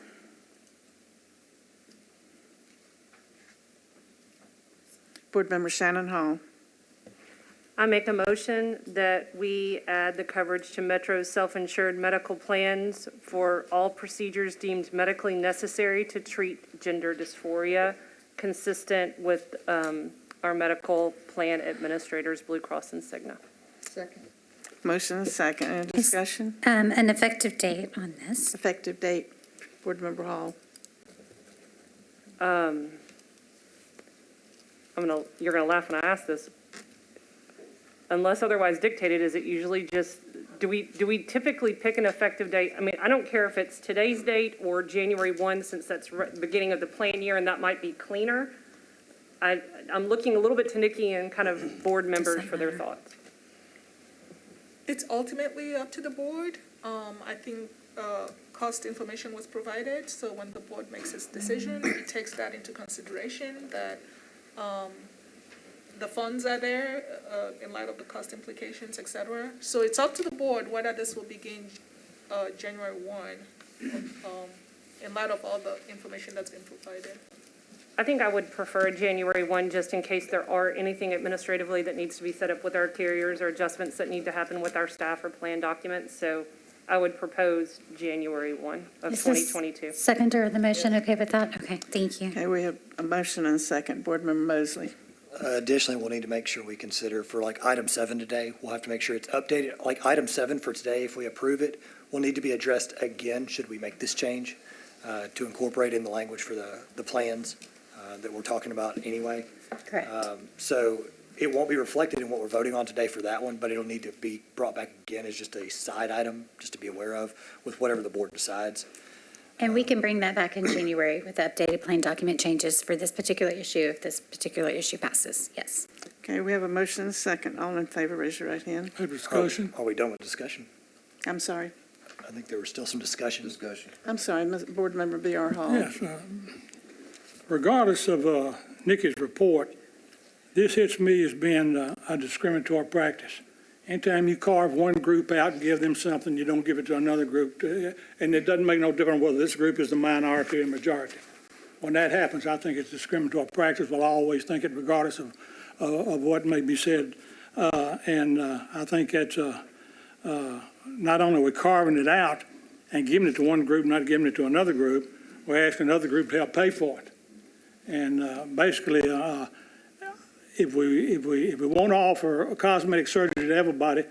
Board Member Shannon Hall. I make a motion that we add the coverage to Metro's self-insured medical plans for all procedures deemed medically necessary to treat gender dysphoria, consistent with our medical plan administrators, Blue Cross and Cigna. Second. Motion and second. Any discussion? An effective date on this. Effective date, Board Member Hall. You're gonna laugh when I ask this. Unless otherwise dictated, is it usually just, do we typically pick an effective date? I mean, I don't care if it's today's date or January 1, since that's beginning of the plan year, and that might be cleaner. I'm looking a little bit to Nikki and kind of board members for their thoughts. It's ultimately up to the board. I think cost information was provided, so when the board makes its decision, it takes that into consideration, that the funds are there in light of the cost implications, et cetera. So it's up to the board whether this will begin January 1 in light of all the information that's been provided. I think I would prefer January 1, just in case there are anything administratively that needs to be set up with our carriers or adjustments that need to happen with our staff or plan documents. So I would propose January 1 of Is this 2022. Seconder of the motion, okay with that? Okay, thank you. Okay, we have a motion and a second. Board Member Mosley. Additionally, we'll need to make sure we consider for like item 7 today, we'll have to make sure it's updated. Like item 7 for today, if we approve it, will need to be addressed again, should we make this change, to incorporate in the language for the plans that we're talking about anyway. Correct. So it won't be reflected in what we're voting on today for that one, but it'll need to be brought back again as just a side item, just to be aware of with whatever the board decides. And we can bring that back in January with the updated plan document changes for this particular issue, if this particular issue passes. Yes. Okay, we have a motion and a second. All in favor, raise your right hand. Have discussion. Are we done with discussion? I'm sorry. I think there was still some discussion. I'm sorry, Board Member B.R. Hall. Yes, regardless of Nikki's report, this hits me as being a discriminatory practice. Anytime you carve one group out and give them something, you don't give it to another group, and it doesn't make no difference whether this group is the minority or majority. When that happens, I think it's discriminatory practice. Well, I always think it regardless of what may be said, and I think that's not only are we carving it out and giving it to one group, not giving it to another group, we're asking another group to help pay for it. And basically, if we want to offer a cosmetic surgery to everybody,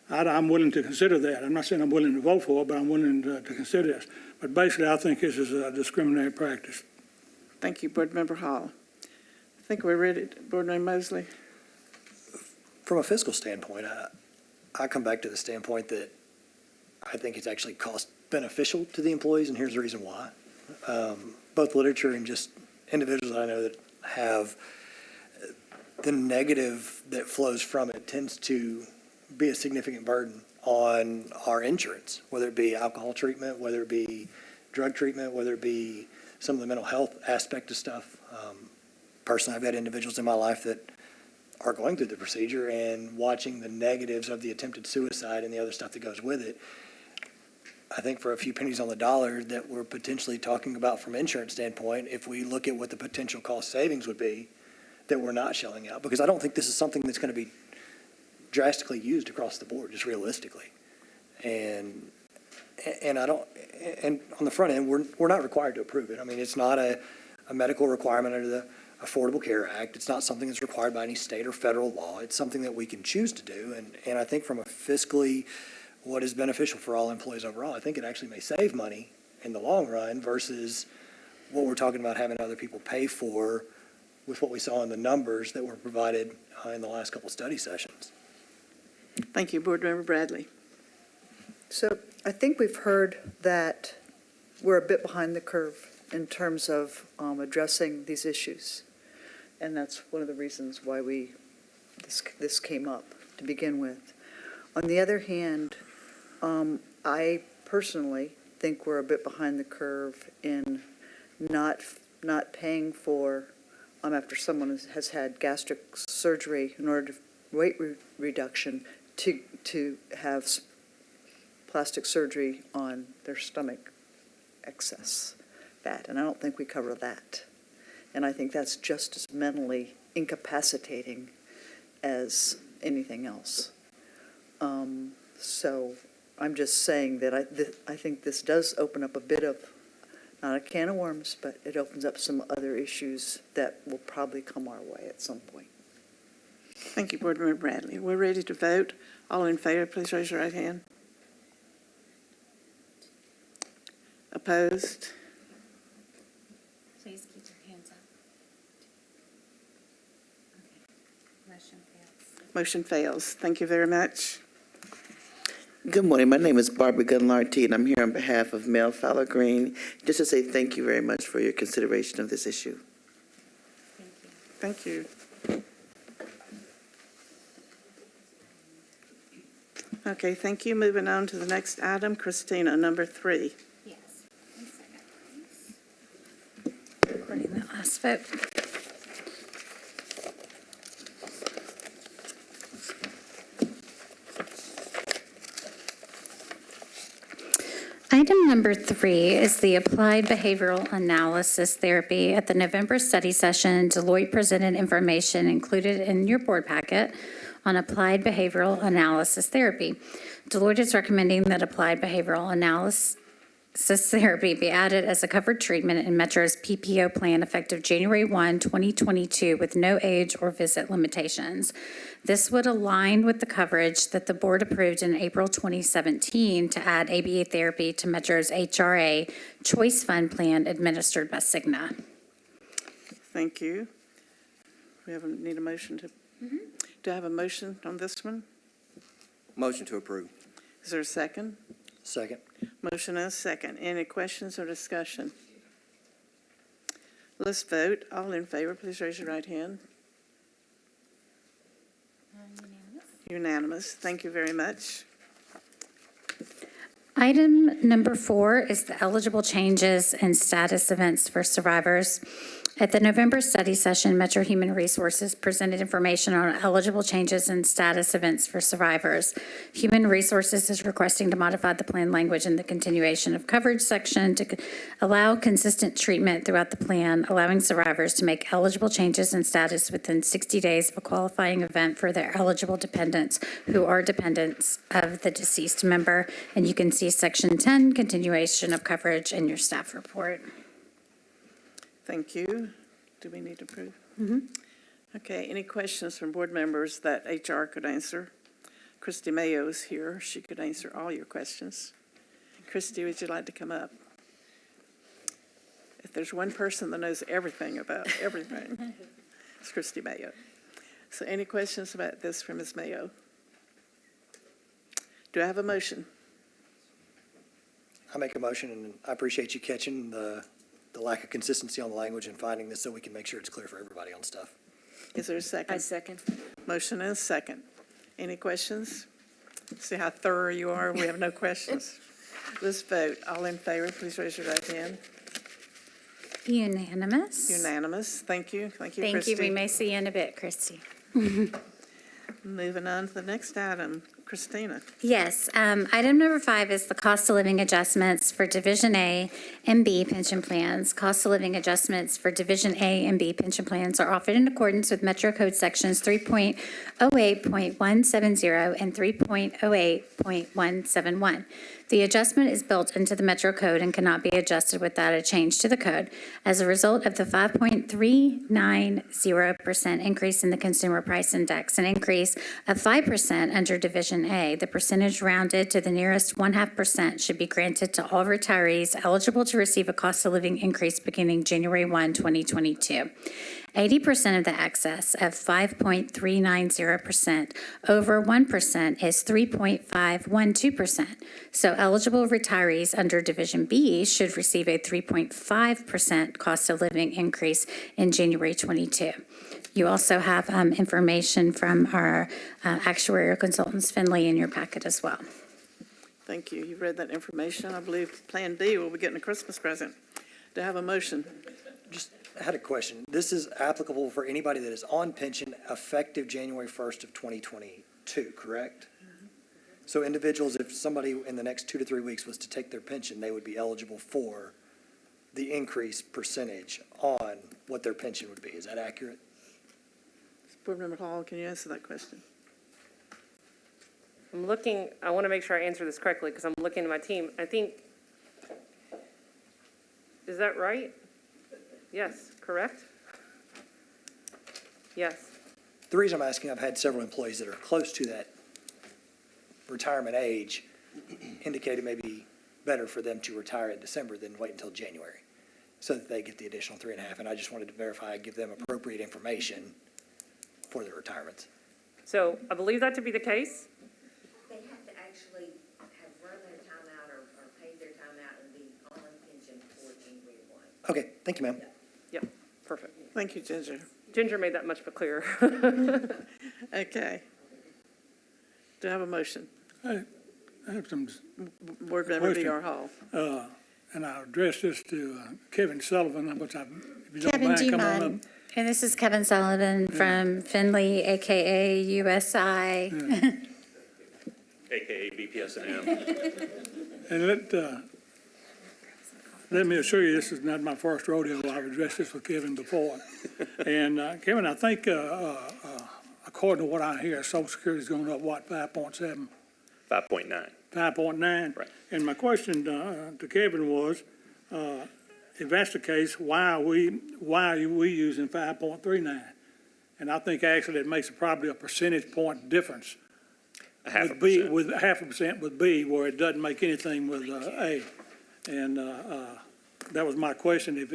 I'm willing to consider that. I'm not saying I'm willing to vote for it, but I'm willing to consider this. But basically, I think this is a discriminatory practice. Thank you, Board Member Hall. I think we're ready. Board Member Mosley. From a fiscal standpoint, I come back to the standpoint that I think it's actually cost beneficial to the employees, and here's the reason why. Both literature and just individuals I know that have the negative that flows from it tends to be a significant burden on our insurance, whether it be alcohol treatment, whether it be drug treatment, whether it be some of the mental health aspect of stuff. Personally, I've got individuals in my life that are going through the procedure and watching the negatives of the attempted suicide and the other stuff that goes with it. I think for a few pennies on the dollar that we're potentially talking about from an insurance standpoint, if we look at what the potential cost savings would be, that we're not shelling out, because I don't think this is something that's going to be drastically used across the board, just realistically. And I don't, and on the front end, we're not required to approve it. I mean, it's not a medical requirement Affordable Care Act. It's not something that's required by any state or federal law. It's something that we can choose to do. And I think from a fiscally, what is beneficial for all employees overall, I think it actually may save money in the long run versus what we're talking about having other people pay for with what we saw in the numbers that were provided in the last couple study sessions. Thank you, Board Member Bradley. So I think we've heard that we're a bit behind the curve in terms of addressing these issues. And that's one of the reasons why this came up to begin with. On the other hand, I personally think we're a bit behind the curve in not paying for, after someone has had gastric surgery in order to weight reduction, to have plastic surgery on their stomach excess fat. And I don't think we cover that. And I think that's just as mentally incapacitating as anything else. So I'm just saying that I think this does open up a bit of, not a can of worms, but it opens up some other issues that will probably come our way at some point. Thank you, Board Member Bradley. We're ready to vote. All in favor, please raise your right hand. Opposed? Please keep your hands up. Okay. Motion fails. Motion fails. Thank you very much. Good morning. My name is Barbara Gunlarty, and I'm here on behalf of Mel Fowler Green, just to say thank you very much for your consideration of this issue. Thank you. Okay, thank you. Moving on to the next item, Christina, number 3. Yes. 1 second, please. Recording the last vote. Item number 3 is the Applied Behavioral Analysis Therapy. At the November study session, Deloitte presented information included in your board packet on Applied Behavioral Analysis Therapy. Deloitte is recommending that Applied Behavioral Analysis Therapy be added as a covered treatment in Metro's PPO plan effective January 1, 2022, with no age or visit limitations. This would align with the coverage that the board approved in April 2017 to add ABA therapy to Metro's HRA Choice Fund plan administered by Cigna. Thank you. We need a motion to, do I have a motion on this one? Motion to approve. Is there a second? Second. Motion and a second. Any questions or discussion? Let's vote. All in favor, please raise your right hand. Unanimous. Thank you very much. Item number 4 is the eligible changes and status events for survivors. At the November study session, Metro Human Resources presented information on eligible changes and status events for survivors. Human Resources is requesting to modify the plan language in the continuation of coverage section to allow consistent treatment throughout the plan, allowing survivors to make eligible changes in status within 60 days of a qualifying event for their eligible dependents who are dependents of the deceased member. And you can see Section 10, continuation of coverage, in your staff report. Thank you. Do we need to approve? Okay, any questions from board members that HR could answer? Christy Mayo is here. She could answer all your questions. Christy, would you like to come up? If there's one person that knows everything about everything, it's Christy Mayo. So any questions about this from Ms. Mayo? Do I have a motion? I make a motion, and I appreciate you catching the lack of consistency on the language and finding this so we can make sure it's clear for everybody on stuff. Is there a second? I second. Motion and a second. Any questions? See how thorough you are? We have no questions. Let's vote. All in favor, please raise your right hand. Unanimous. Unanimous. Thank you. Thank you, Thank Christy. you. We may see you in a bit, Christy. Moving on to the next item. Christina. Yes, item number 5 is the cost of living adjustments for Division A and B pension plans. Cost of living adjustments for Division A and B pension plans are offered in accordance with Metro Code Sections 3.08.170 and 3.08.171. The adjustment is built into the Metro Code and cannot be adjusted without a change to the code. As a result of the 5.390% increase in the Consumer Price Index, an increase of 5% under Division A, the percentage rounded to the nearest 0.5% should be granted to all retirees eligible to receive a cost of living increase beginning January 1, 2022. 80% of the excess of 5.390% over 1% is 3.512%. So eligible retirees under Division B should receive a 3.5% cost of living increase in January 22. You also have information from our actuarial consultants, Finley, in your packet as well. Thank you. You read that information. I believe Plan B will be getting a Christmas present. Do I have a motion? I had a question. This is applicable for anybody that is on pension effective January 1st of 2022, correct? So individuals, if somebody in the next 2 to 3 weeks was to take their pension, they would be eligible for the increased percentage on what their pension would be. Is that accurate? Board Member Hall, can you answer that question? I'm looking, I want to make sure I answer this correctly because I'm looking at my team. I think, is that right? Yes, correct? Yes. The reason I'm asking, I've had several employees that are close to that retirement age indicate it may be better for them to retire in December than wait until January so that they get the additional 3.5. And I just wanted to verify, give them appropriate information for their retirements. So I believe that to be the case. They have to actually have run their time out or paid their time out and be on pension before January 1. Okay, thank you, ma'am. Yep, perfect. Thank you, Ginger. Ginger made that much clearer. Okay. Do I have a motion? I have some, Board Member Question. B.R. Hall. and I'll address this to Kevin Sullivan, which I, if you don't Kevin, mind, do you come on up. mind? And this is Kevin Sullivan from Finley, AKA USI. AKA BPS&M. And let me assure you, this is not my first rodeo. I've addressed this with Kevin before. And Kevin, I think according to what I hear, Social Security is going up, what, 5.7? 5.9. 5.9? Right. And my question to Kevin was, if that's the case, why are we using 5.39? And I think actually it makes probably a percentage point difference. With B, with 0.5% with B, where it doesn't make anything with A. And that was my question. If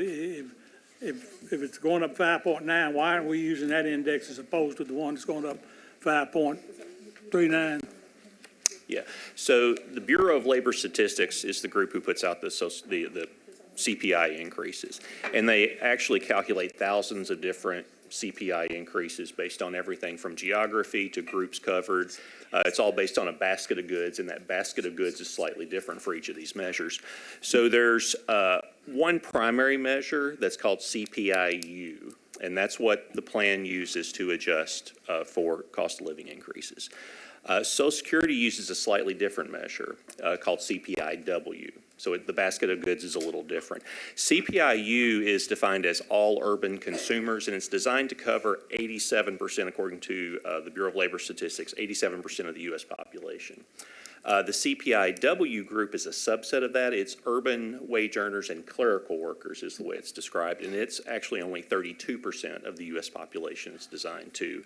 it's going up 5.9, why aren't we using that index as opposed to the one that's going up 5.39? Yeah. So the Bureau of Labor Statistics is the group who puts out the CPI increases. And they actually calculate thousands of different CPI increases based on everything from geography to groups covered. It's all based on a basket of goods, and that basket of goods is slightly different for each of these measures. So there's one primary measure that's called Cpiu, and that's what the plan uses to adjust for cost of living increases. Social Security uses a slightly different measure called Cpiw. So the basket of goods is a little different. Cpiu is defined as all urban consumers, and it's designed to cover 87%, according to the Bureau of Labor Statistics, 87% of the U.S. population. The Cpiw group is a subset of that. It's urban wage earners and clerical workers is the way it's described, and it's actually only 32% of the U.S. population it's designed to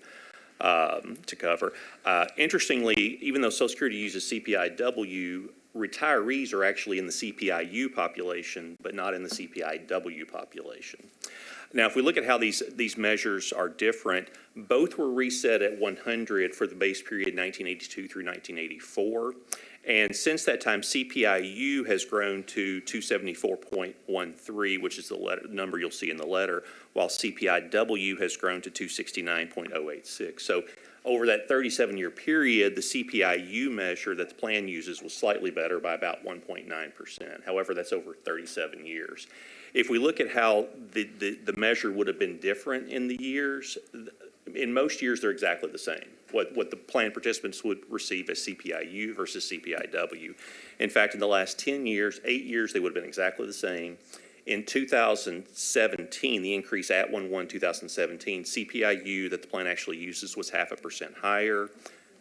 cover. Interestingly, even though Social Security uses Cpiw, retirees are actually in the Cpiu population, but not in the Cpiw population. Now, if we look at how these measures are different, both were reset at 100 for the base period 1982 through 1984. And since that time, Cpiu has grown to 274.13, which is the number you'll see in the letter, while Cpiw has grown to 269.086. So over that 37-year period, the Cpiu measure that the plan uses was slightly better by about 1.9%. However, that's over 37 years. If we look at how the measure would have been different in the years, in most years they're exactly the same. What the plan participants would receive as Cpiu versus Cpiw. In fact, in the last 10 years, 8 years, they would have been exactly the same. In 2017, the increase at 1/1/2017, Cpiu that the plan actually uses was 0.5% higher.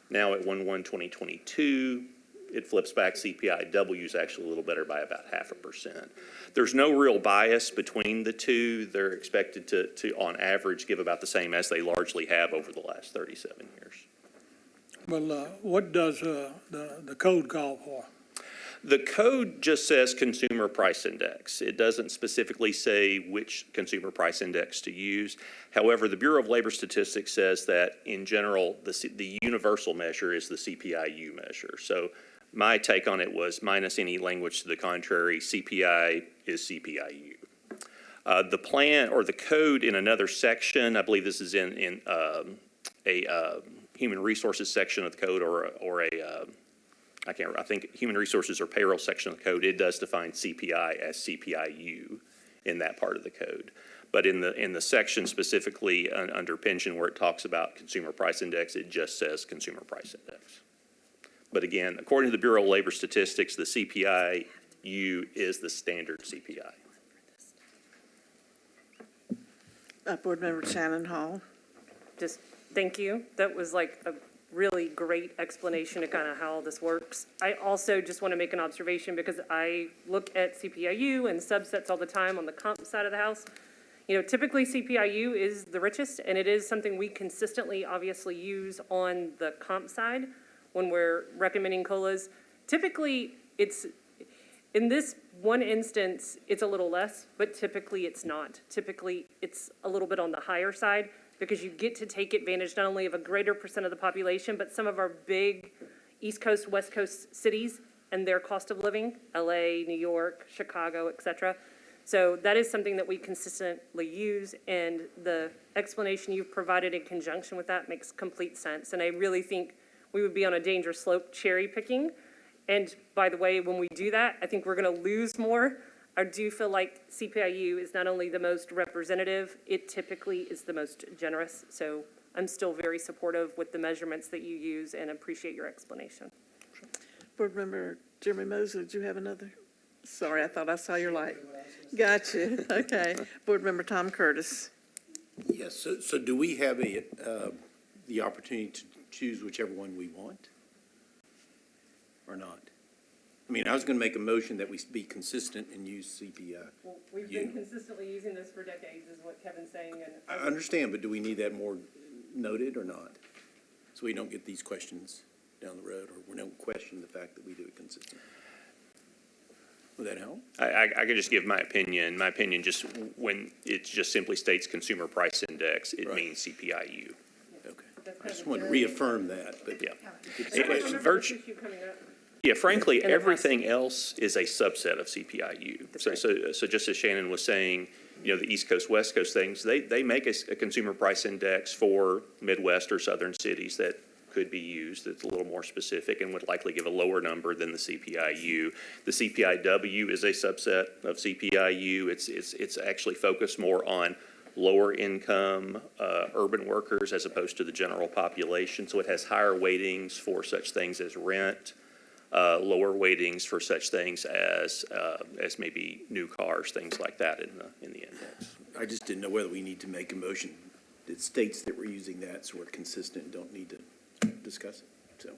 Now at 1/1/2022, it flips back. CPIW is actually a little better by about 0.5%. There's no real bias between the two. They're expected to on average, give about the same as they largely have over the last 37 years. Well, what does the code call for? The code just says consumer price index. It doesn't specifically say which consumer price index to use. However, the Bureau of Labor Statistics says that in general, the universal measure is the CPIU measure. So my take on it was minus any language to the contrary, CPI is CPIU. The plan or the code in another section, I believe this is in a human resources section of the code or a I think Human Resources or Payroll section of the code, it does define CPI as CPIU in that part of the code. But in the section specifically under pension where it talks about consumer price index, it just says consumer price index. But again, according to the Bureau of Labor Statistics, the CPIU is the standard CPI. Board Member Shannon Hall. Just thank you. That was like a really great explanation of kind of how this works. I also just want to make an observation because I look at CPIU and subsets all the time on the comp side of the house. You know, typically CPIU is the richest, and it is something we consistently obviously use on the comp side when we're recommending COLAs. Typically, it's, in this one instance, it's a little less, but typically it's not. Typically, it's a little bit on the higher side, because you get to take advantage not only of a greater percent of the population, but some of our big East Coast, West Coast cities and their cost of living, LA, New York, Chicago, et cetera. So that is something that we consistently use, and the explanation you've provided in conjunction with that makes complete sense. And I really think we would be on a dangerous slope cherry picking. And by the way, when we do that, I think we're gonna lose more. I do feel like CPIU is not only the most representative, it typically is the most generous. So I'm still very supportive with the measurements that you use and appreciate your explanation. Board Member Jeremy Moser, did you have another? Sorry, I thought I saw your light. Gotcha, okay. Board Member Tom Curtis. Yes, so do we have the opportunity to choose whichever one we want? Or not? I mean, I was going to make a motion that we be consistent and use CPI. Well, we've been consistently using this for decades is what Kevin's saying. And I understand, but do we need that more noted or not? So we don't get these questions down the road, or we don't question the fact that we do it consistently. Would that help? I could just give my opinion. My opinion, just when it just simply states consumer price index, it means CPIU. Okay. I just want to reaffirm that, but Yeah. coming up. Yeah, frankly, everything else is a subset of CPIU. So just as Shannon was saying, you know, the East Coast, West Coast things, they make a consumer price index for Midwest or Southern cities that could be used. It's a little more specific and would likely give a lower number than the CPIU. The CPIW is a subset of CPIU. It's actually focused more on lower income urban workers as opposed to the general population. So it has higher weightings for such things as rent, lower weightings for such things as maybe new cars, things like that in the index. I just didn't know whether we need to make a motion that states that we're using that so we're consistent and don't need to discuss it. So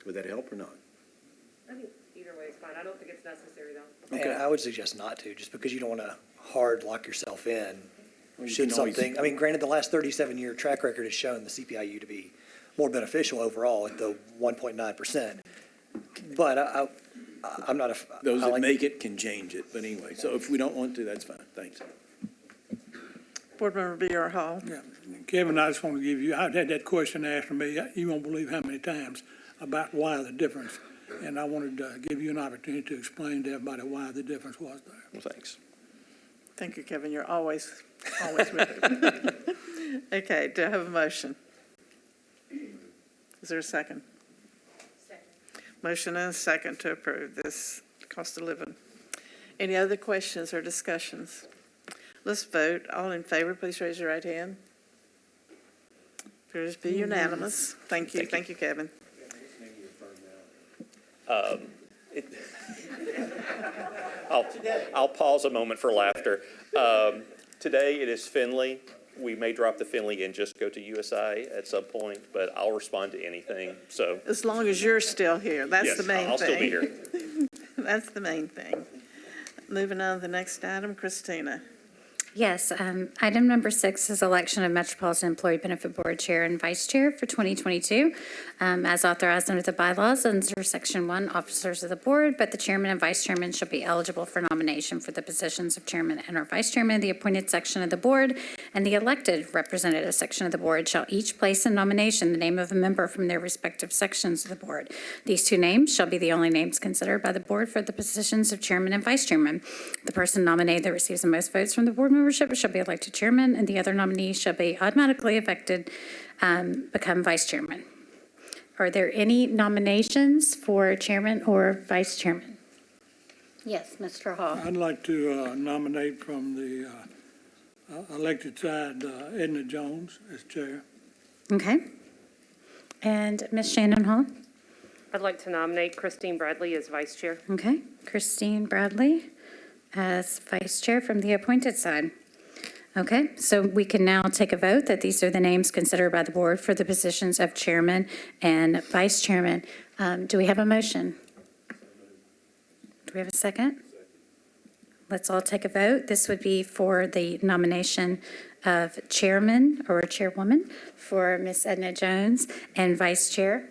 would that help or not? I think either way is fine. I don't think it's necessary though. And I would suggest not to, just because you don't want to hard lock yourself in. Well, you Should can always- something, I mean, granted, the last 37-year track record has shown the CPIU to be more beneficial overall at the 1.9%. But I'm not a. Those I that like- make it can change it, but anyway, so if we don't want to, that's fine, thanks. Board Member B.R. Hall. Yeah, Kevin, I just want to give you, I've had that question asked to me, you won't believe how many times, about why the difference. And I wanted to give you an opportunity to explain to everybody why the difference was there. Well, thanks. Thank you, Kevin. You're always with it. Okay, do I have a motion? Is there a second? Second. Motion and a second to approve this cost of living. Any other questions or discussions? Let's vote. All in favor, please raise your right hand. Appears to be unanimous. Thank you. Thank you, Kevin. I'll pause a moment for laughter. Today it is Finley, we may drop the Finley and just go to USI at some point, but I'll respond to anything, so. As long as you're still here, that's Yes, the main thing. I'll still be here. That's the main thing. Moving on to the next item, Christina. Yes, item number 6 is election of Metropolitan Employee Benefit Board Chair and Vice Chair for 2022. As authorized under the bylaws under Section 1, officers of the board, but the chairman and vice chairman shall be eligible for nomination for the positions of chairman and or vice chairman of the appointed section of the board, and the elected representative section of the board shall each place in nomination the name of a member from their respective sections of the board. These 2 names shall be the only names considered by the board for the positions of chairman and vice chairman. The person nominated that receives the most votes from the board membership shall be elected chairman, and the other nominee shall be automatically elected, become vice chairman. Are there any nominations for chairman or vice chairman? Yes, Mr. Hall. I'd like to nominate from the elected side Edna Jones as chair. Okay. And Ms. Shannon Hall? I'd like to nominate Christine Bradley as vice chair. Okay. Christine Bradley as vice chair from the appointed side. Okay, so we can now take a vote that these are the names considered by the board for the positions of chairman and vice chairman. Do we have a motion? Do we have a second? Let's all take a vote. This would be for the nomination of chairman or chairwoman for Ms. Edna Jones and vice chair.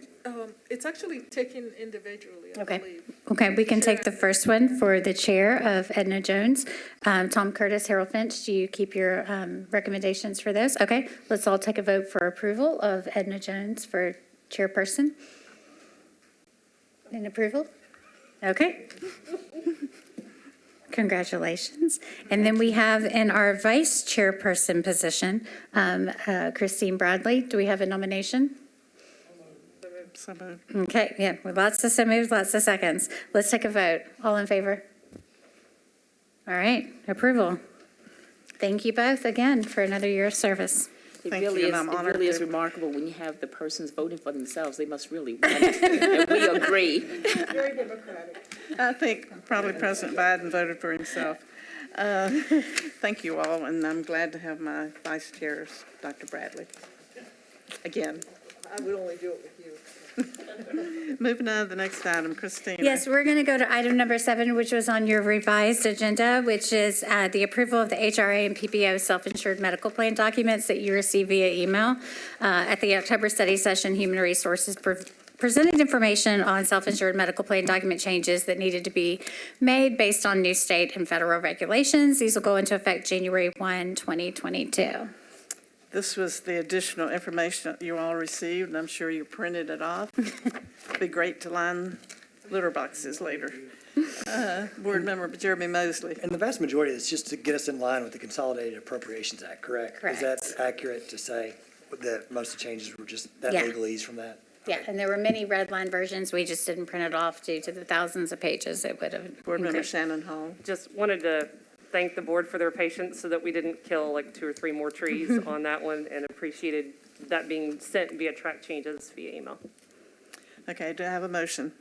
It's actually taken individually, I Okay. believe. Okay, we can take the first one for the chair of Edna Jones. Tom Curtis, Harold Finch, do you keep your recommendations for those? Okay, let's all take a vote for approval of Edna Jones for chairperson. In approval? Okay. Congratulations. And then we have in our vice chairperson position, Christine Bradley. Do we have a nomination? So moved. Okay, yeah, with lots of so moves, lots of seconds. Let's take a vote. All in favor? All right, approval. Thank you both again for another year of service. It Thank really you, is, and I'm it honored really is to- remarkable when you have the persons voting for themselves. They must really want it. And we agree. Very democratic. I think probably President Biden voted for himself. Thank you all, and I'm glad to have my vice chair, Dr. Bradley. Again. I would only do it with you. Moving on to the next item, Christina. Yes, we're going to go to item number 7, which was on your revised agenda, which is the approval of the HRA and PPO self-insured medical plan documents that you received via email. At the October study session, Human Resources presented information on self-insured medical plan document changes that needed to be made based on new state and federal regulations. These will go into effect January 1, 2022. This was the additional information that you all received, and I'm sure you printed it off. Be great to line litter boxes later. Board Member Jeremy Mosley. And the vast majority is just to get us in line with the Consolidated Appropriations Act, correct? Correct. Is that accurate to say that most of the changes were just that Yeah. legalese from that? Yeah, and there were many red line versions. We just didn't print it off due to the thousands of pages it would have. Board Member incurred. Shannon Hall. Just wanted to thank the board for their patience so that we didn't kill like 2 or 3 more trees on that one, and appreciated that being sent via track changes via email. Okay, do I have a motion?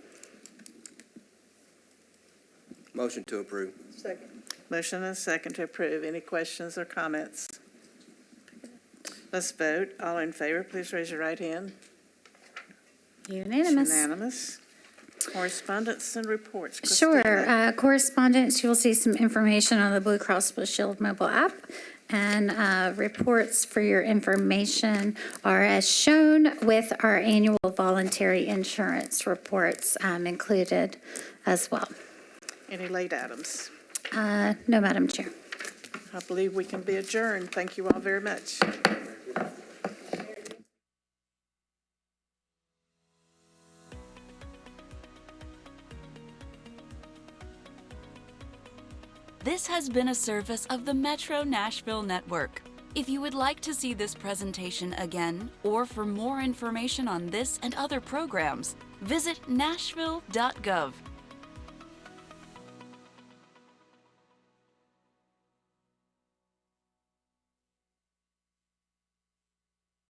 Motion to approve. Second. Motion and a second to approve. Any questions or comments? Let's vote. All in favor, please raise your right hand. Unanimous. Unanimous. Correspondence and reports. Sure. Christina. Correspondence, you will see some information on the Blue Cross Blue Shield mobile app. And reports for your information are as shown with our annual voluntary insurance reports included as well. Any late items? No, Madam Chair. I believe we can be adjourned. Thank you all very much. This has been a service of the Metro Nashville Network. If you would like to see this presentation again, or for more information on this and other programs, visit nashville.gov.